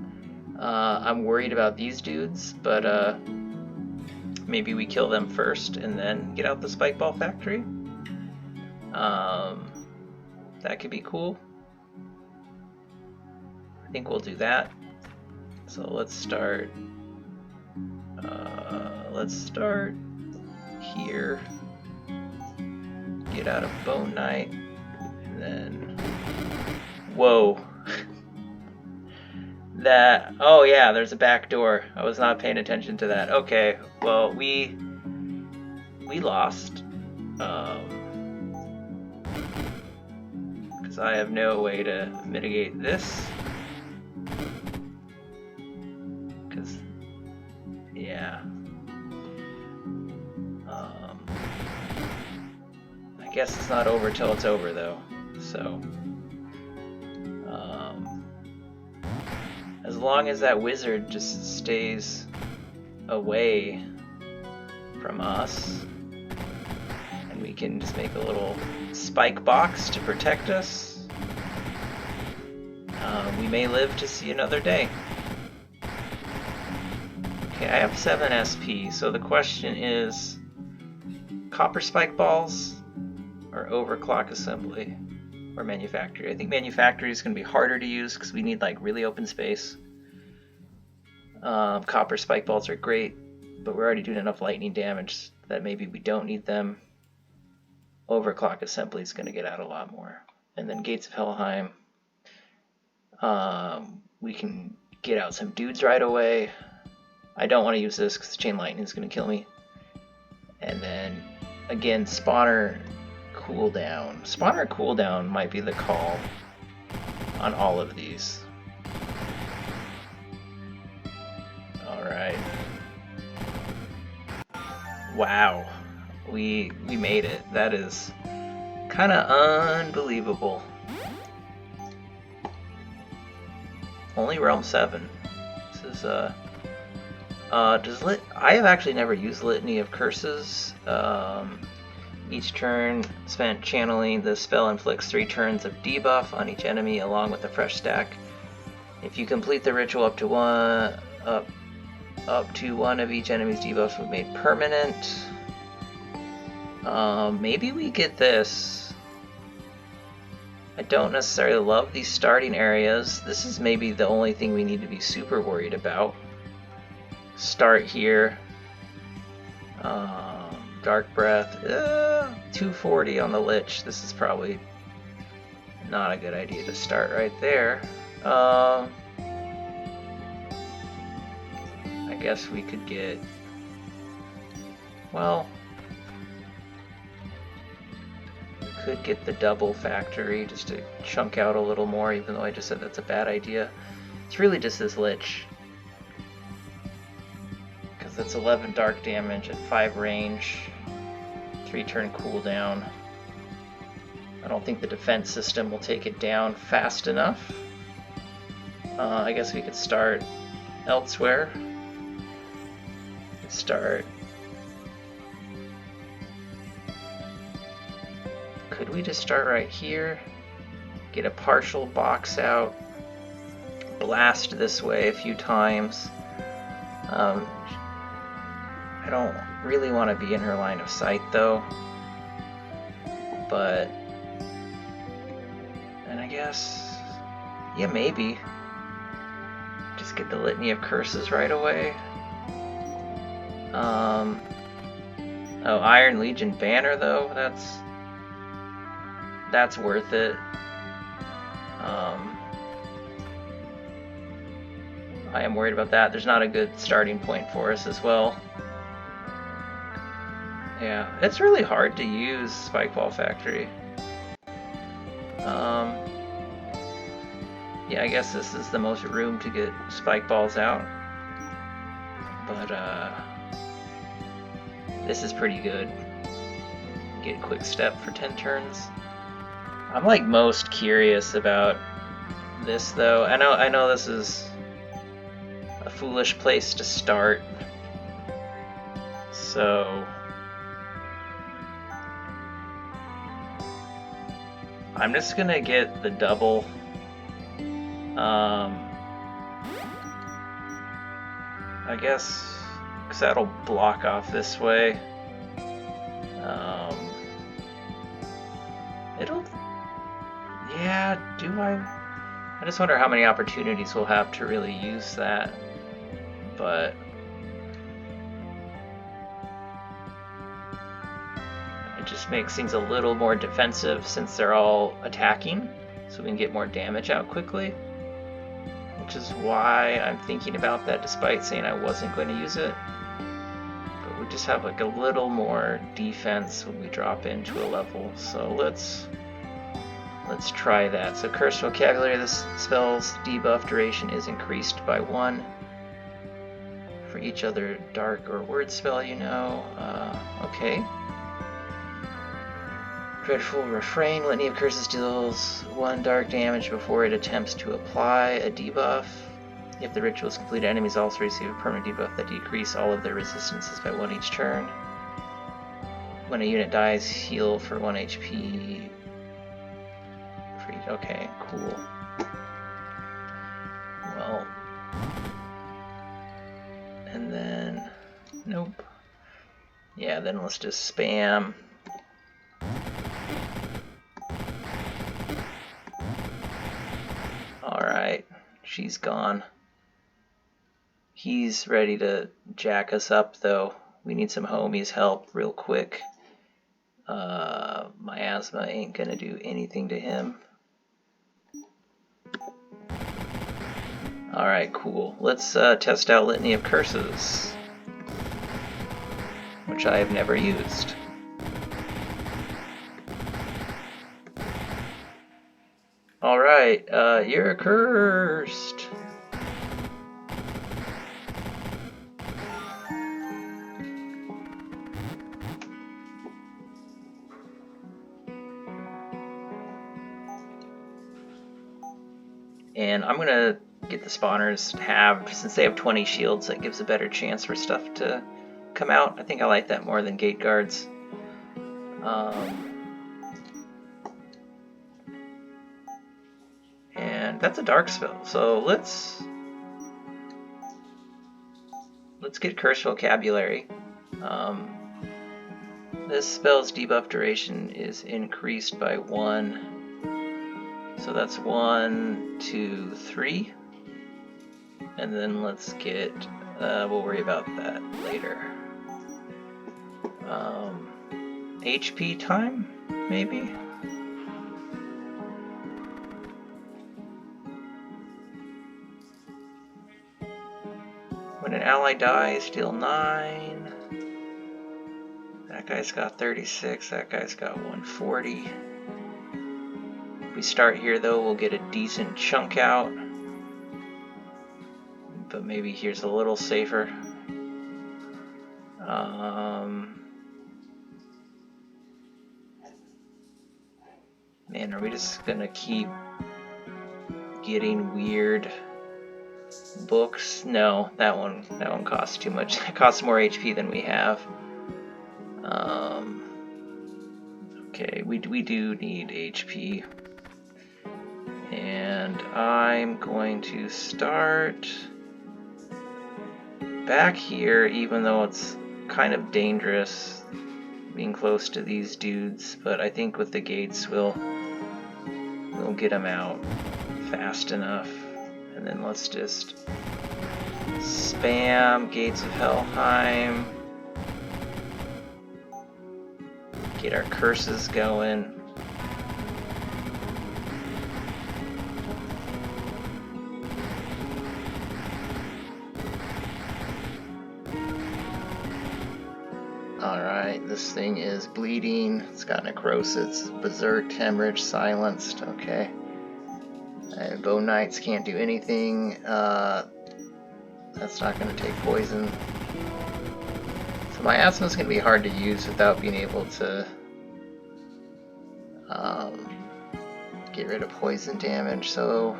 I'm worried about these dudes, but maybe we kill them first and then get out the spike ball factory. That could be cool. I think we'll do that. So let's start here. Get out of Bone Knight, and then whoa. That, oh yeah, there's a back door. I was not paying attention to that. Okay, well we lost. Because I have no way to mitigate this. Because, yeah. I guess it's not over till it's over though. So, as long as that wizard just stays away from us, and we can just make a little spike box to protect us, we may live to see another day. Okay, I have 7 SP, so the question is copper spike balls or overclock assembly or manufactory. I think manufactory is going to be harder to use because we need like really open space. Copper spike balls are great, but we're already doing enough lightning damage that maybe we don't need them. Overclock assembly is going to get out a lot more. And then Gates of Helheim, we can get out some dudes right away. I don't want to use this because chain lightning is going to kill me. And then again, spawner cooldown. Spawner cooldown might be the call on all of these. Alright. Wow. We made it. That is kind of unbelievable. Only Realm 7. This is I have actually never used Litany of Curses. Each turn spent channeling the spell inflicts 3 turns of debuff on each enemy along with a fresh stack. If you complete the ritual up to one of each enemy's debuffs will be made permanent. Maybe we get this. I don't necessarily love these starting areas. This is maybe the only thing we need to be super worried about. Start here. Dark Breath. 240 on the Lich. This is probably not a good idea to start right there. I guess we could get... Well... Could get the double factory just to chunk out a little more, even though I just said that's a bad idea. It's really just this Lich. Because that's 11 dark damage at 5 range, 3 turn cooldown. I don't think the defense system will take it down fast enough. I guess we could start elsewhere. Start we just start right here, get a partial box out, blast this way a few times. I don't really want to be in her line of sight though, but, and I guess, yeah, maybe. Just get the Litany of Curses right away. Oh, Iron Legion banner though, that's worth it. I am worried about that. There's not a good starting point for us as well. Yeah, it's really hard to use Spikeball Factory. Yeah, I guess this is the most room to get spike balls out. But this is pretty good. Get quick step for 10 turns. I'm like most curious about this though. I know this is a foolish place to start. So I'm just gonna get the double. I guess because that'll block off this way. Yeah, do I just wonder how many opportunities we'll have to really use that. But it just makes things a little more defensive since they're all attacking, so we can get more damage out quickly. Which is why I'm thinking about that despite saying I wasn't going to use it. But we just have like a little more defense when we drop into a level. So let's try that. So Curse Vocabulary, this spell's debuff duration is increased by 1 for each other dark or word spell you know. Okay. Dreadful Refrain, Litany of Curses deals 1 dark damage before it attempts to apply a debuff. If the ritual is completed, enemies also receive a permanent debuff that decrease all of their resistances by 1 each turn. When a unit dies, heal for 1 HP. Okay, cool. Well, and then, nope. Yeah, then let's just spam. Alright, she's gone. He's ready to jack us up though. We need some homies help real quick. Miasma ain't gonna do anything to him. Alright, cool. Let's test out Litany of Curses, which I have never used. Alright, you're cursed. And I'm gonna get the spawners halved. Since they have 20 shields, that gives a better chance for stuff to come out. I think I like that more than gate guards. And that's a dark spell, so let's get Curse Vocabulary. This spell's debuff duration is increased by 1. So that's 1, 2, 3. And then let's get, we'll worry about that later. HP time, maybe? When an ally dies, deal 9. That guy's got 36, that guy's got 140. If we start here though, we'll get a decent chunk out. But maybe here's a little safer. Man, are we just gonna keep getting weird books? No, that one costs too much. It costs more HP than we have. Okay, we do need HP. And I'm going to start back here, even though it's kind of dangerous being close to these dudes, but I think with the gates we'll get them out fast enough. And then let's just spam Gates of Helheim, get our curses going. Alright, this thing is bleeding. It's got necrosis, berserk, hemorrhage, silenced. Okay. Bone Knights can't do anything. That's not going to take poison. So miasma's going to be hard to use without being able to get rid of poison damage. So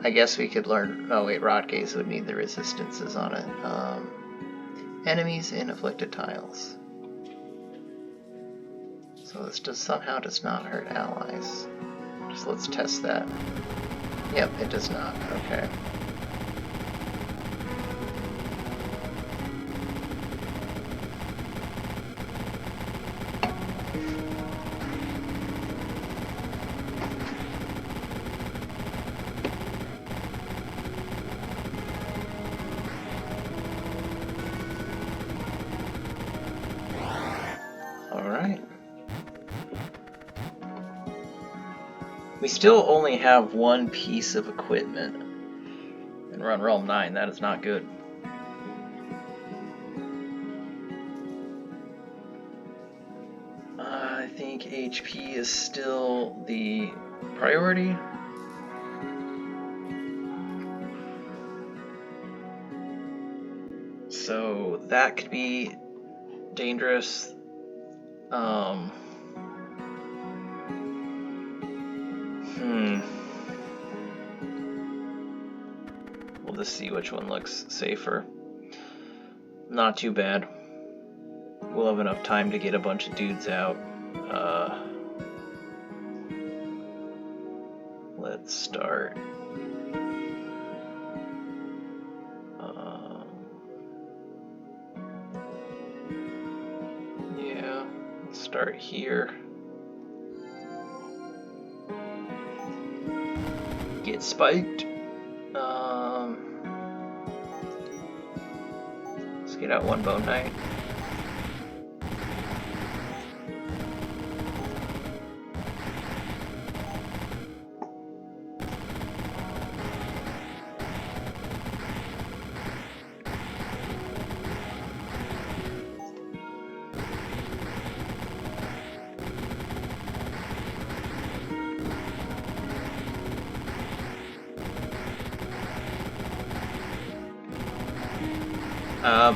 I guess we could learn. Oh wait, Rot Gaze would need the resistances on it. Enemies in afflicted tiles. So this somehow does not hurt allies. Just let's test that. Yep, it does not. Okay. Alright. We still only have one piece of equipment and run Realm 9. That is not good. I think HP is still the priority. So that could be dangerous. We'll just see which one looks safer. Not too bad. We'll have enough time to get a bunch of dudes out. Let's start. Yeah, let's start here. Get spiked. Let's get out one Bone Knight.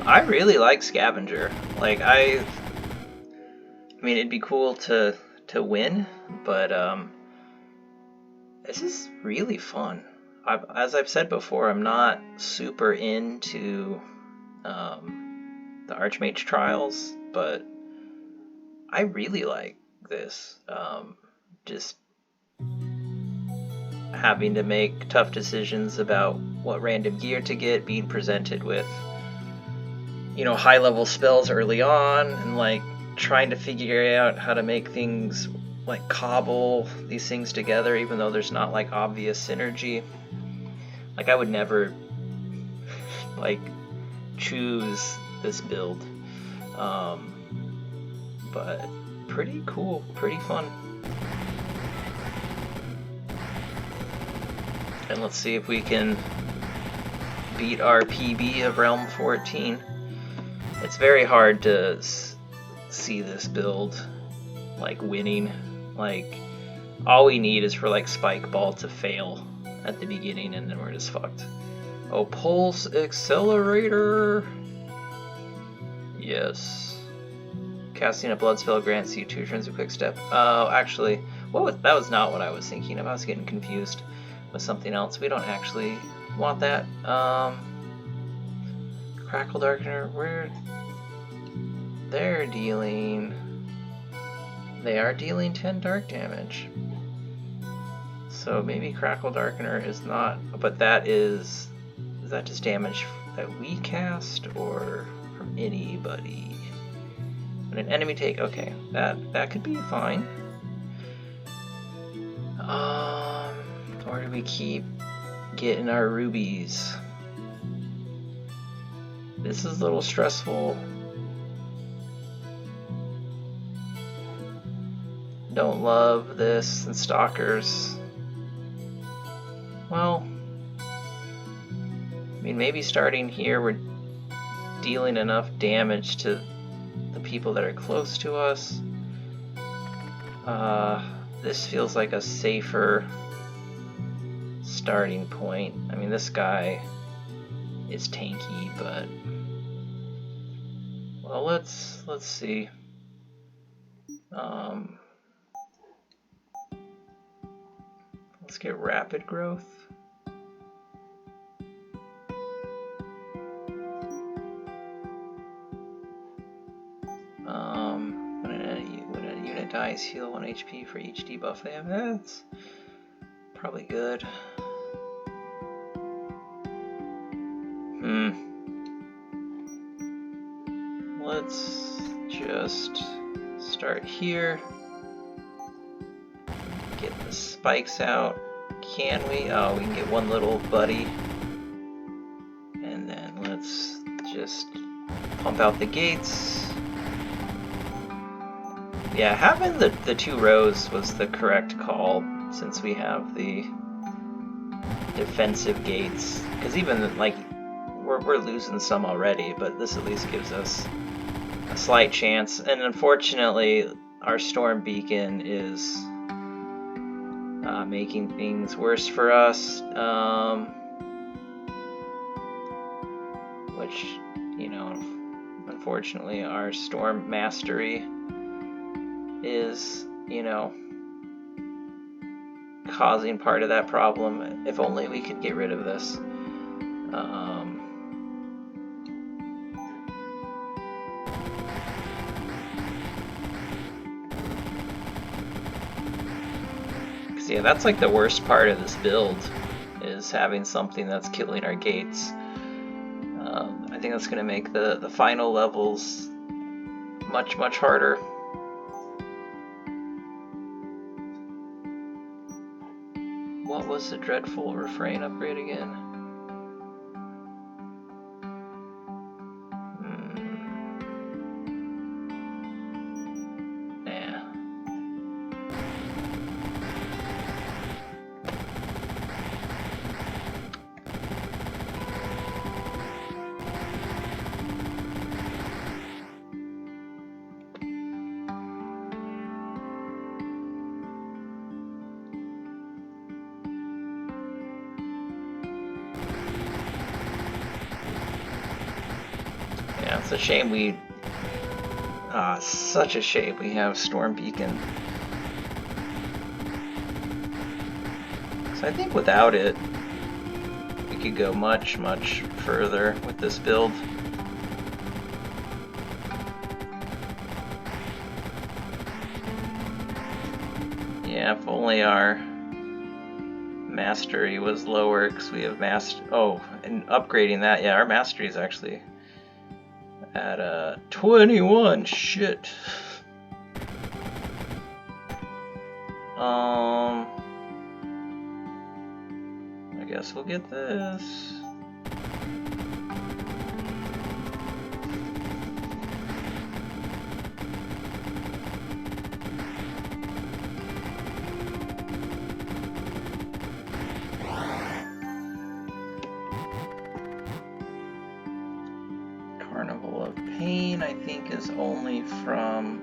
I really like Scavenger. Like I mean, it'd be cool to win, but this is really fun. As I've said before, I'm not super into the Archmage trials, but I really like this. Just having to make tough decisions about what random gear to get, being presented with, you know, high level spells early on, and like trying to figure out how to make things like cobble these things together, even though there's not like obvious synergy. Like I would never like choose this build, but pretty cool, pretty fun. And let's see if we can beat our PB of Realm 14. It's very hard to see this build like winning. Like all we need is for like Spike Ball to fail at the beginning, and then we're just fucked. Oh, Pulse Accelerator. Yes. Casting a blood spell grants you 2 turns of quick step. Oh, actually, that was not what I was thinking of. I was getting confused with something else. We don't actually want that. Crackle Darkener, they are dealing 10 dark damage. So maybe Crackle Darkener is not, but is that just damage that we cast or from anybody? When an enemy okay, that could be fine. Or do we keep getting our rubies? This is a little stressful. Don't love this and stalkers. Well, I mean, maybe starting here we're dealing enough damage to the people that are close to us. This feels like a safer starting point. I mean, this guy is tanky, but well, let's see. Let's get rapid growth. When a unit dies, heal 1 HP for each debuff they have. That's probably good. Let's just start here. Get the spikes out. Can we? Oh, we can get one little buddy. And then let's just pump out the gates. Yeah, having the 2 rows was the correct call since we have the defensive gates. Because even like we're losing some already, but this at least gives us a slight chance. And unfortunately, our storm beacon is making things worse for us. Which, you know, unfortunately, our storm mastery is, you know, causing part of that problem. If only we could get rid of this. Because yeah, that's like the worst part of this build, is having something that's killing our gates. I think that's going to make the final levels much, much harder. What was the dreadful refrain upgrade again? Yeah. It's a shame such a shame we have Storm Beacon. So I think without it, we could go much, much further with this build. Yeah, if only our mastery was lower, because we have and upgrading that, yeah, our mastery is actually at 21. Shit. I guess we'll get this. Carnival of Pain, I think, is only from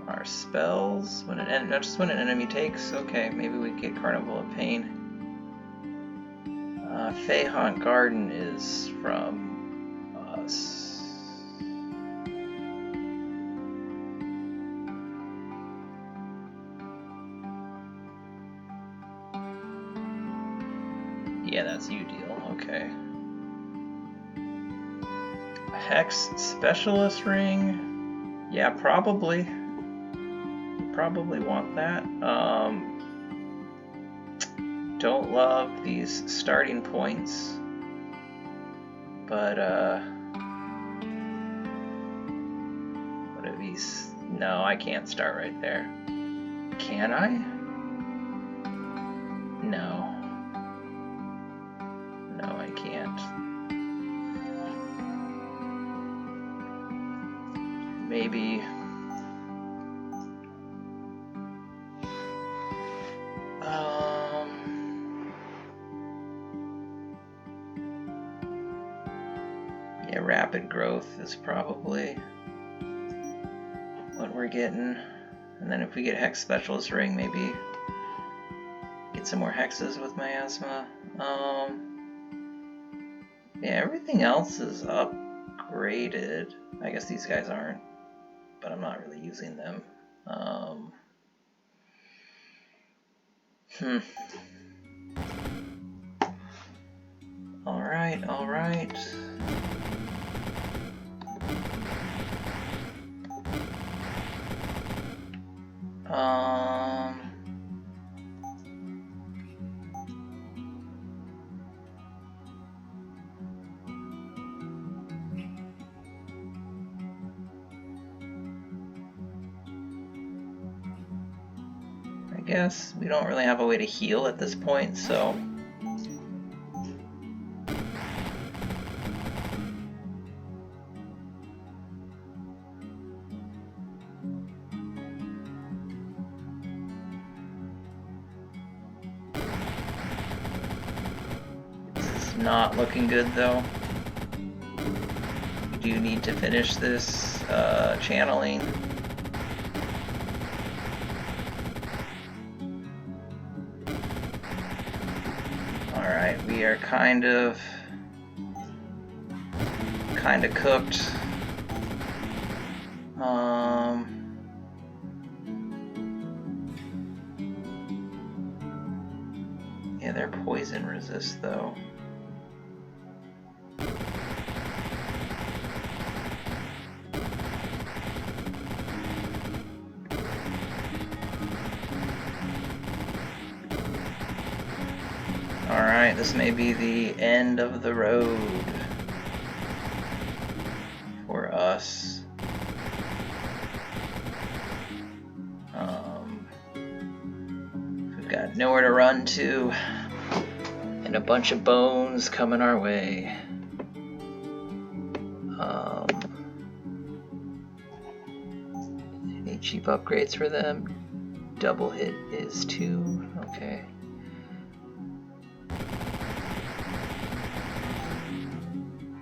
our spells. Just when an enemy takes. Okay, maybe we get Carnival of Pain. Feyhaunt Garden is from us. Yeah, that's you deal. Okay. Hex Specialist Ring. Yeah, probably. Probably want that. Don't love these starting points. But, what are these? No, I can't start right there. Can I? No. No, I can't. Maybe. Yeah, rapid growth is probably what we're getting. And then if we get Hex Specialist Ring, maybe get some more hexes with miasma. Yeah, everything else is upgraded. I guess these guys aren't, but I'm not really using them. Alright, alright. I guess we don't really have a way to heal at this point, so not looking good though. We do need to finish this channeling. Alright, we are kind of cooked. Yeah, they're poison resist though. Alright, this may be the end of the road for us. We've got nowhere to run to, and a bunch of bones coming our way. Any cheap upgrades for them? Double hit is 2. Okay.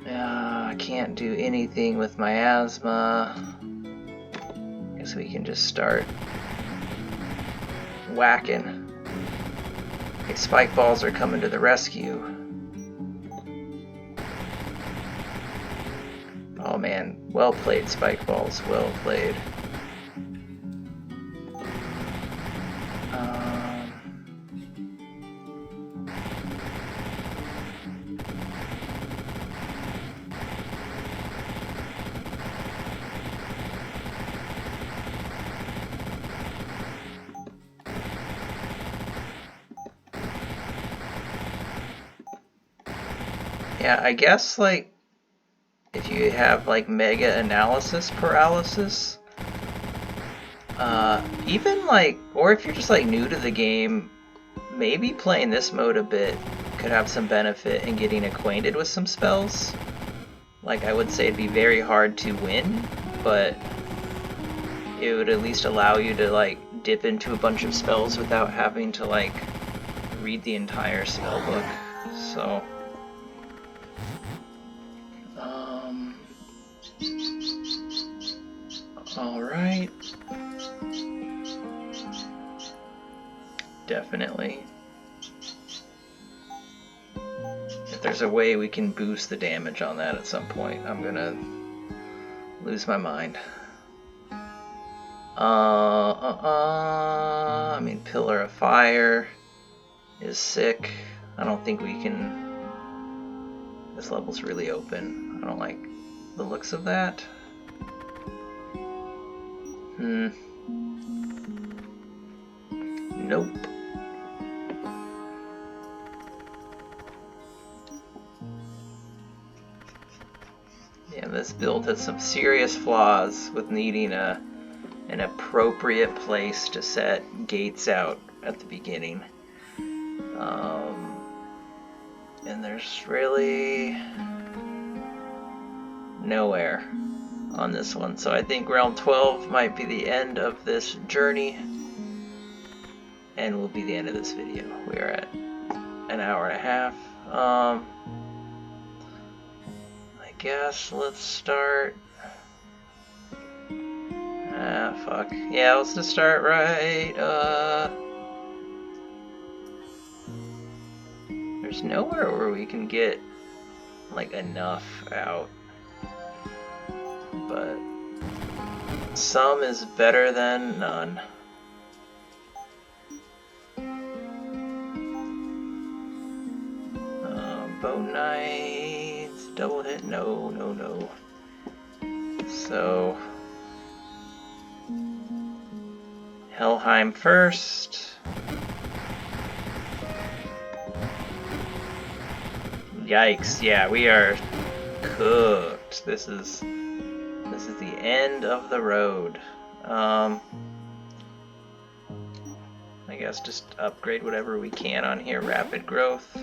I can't do anything with miasma. Guess we can just start whacking. Okay, spike balls are coming to the rescue. Oh man, well played, spike balls, well played. Yeah, I guess, like, if you have, like, mega analysis paralysis, even, like, or if you're just, like, new to the game, maybe playing this mode a bit could have some benefit in getting acquainted with some spells. Like, I would say it'd be very hard to win, but it would at least allow you to, like, dip into a bunch of spells without having to, like, read the entire spellbook, so... Alright. Definitely. If there's a way we can boost the damage on that at some point, I'm gonna lose my mind. I mean, Pillar of Fire is sick. I don't think we can... This level's really open. I don't like the looks of that. Nope. Yeah, this build has some serious flaws with needing an appropriate place to set gates out at the beginning. And there's really nowhere on this one. So I think Realm 12 might be the end of this journey and will be the end of this video. We are at an hour and a half. I guess let's start. Fuck. Yeah, let's just start right. There's nowhere where we can get like enough out, but some is better than none. Bone Knights, double hit, no. So Helheim first. Yikes, yeah, we are cooked. This is the end of the road. I guess just upgrade whatever we can on here. Rapid growth.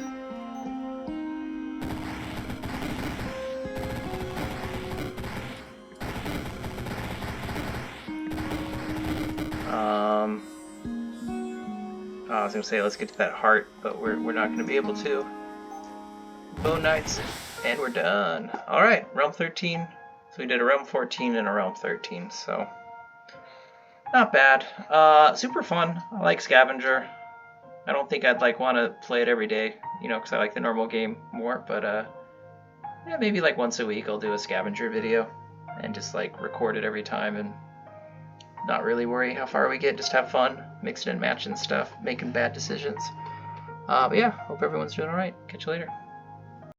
I was gonna say let's get to that heart, but we're not gonna be able to. Bone Knights, and we're done. Alright, Realm 13. So we did a Realm 14 and a Realm 13, so not bad. Super fun. I like Scavenger. I don't think I'd want to play it every day, because I like the normal game more, but yeah, maybe once a week I'll do a Scavenger video and just record it every time and not really worry how far we get, just have fun, mixing and matching stuff, making bad decisions. But yeah, hope everyone's doing alright. Catch you later.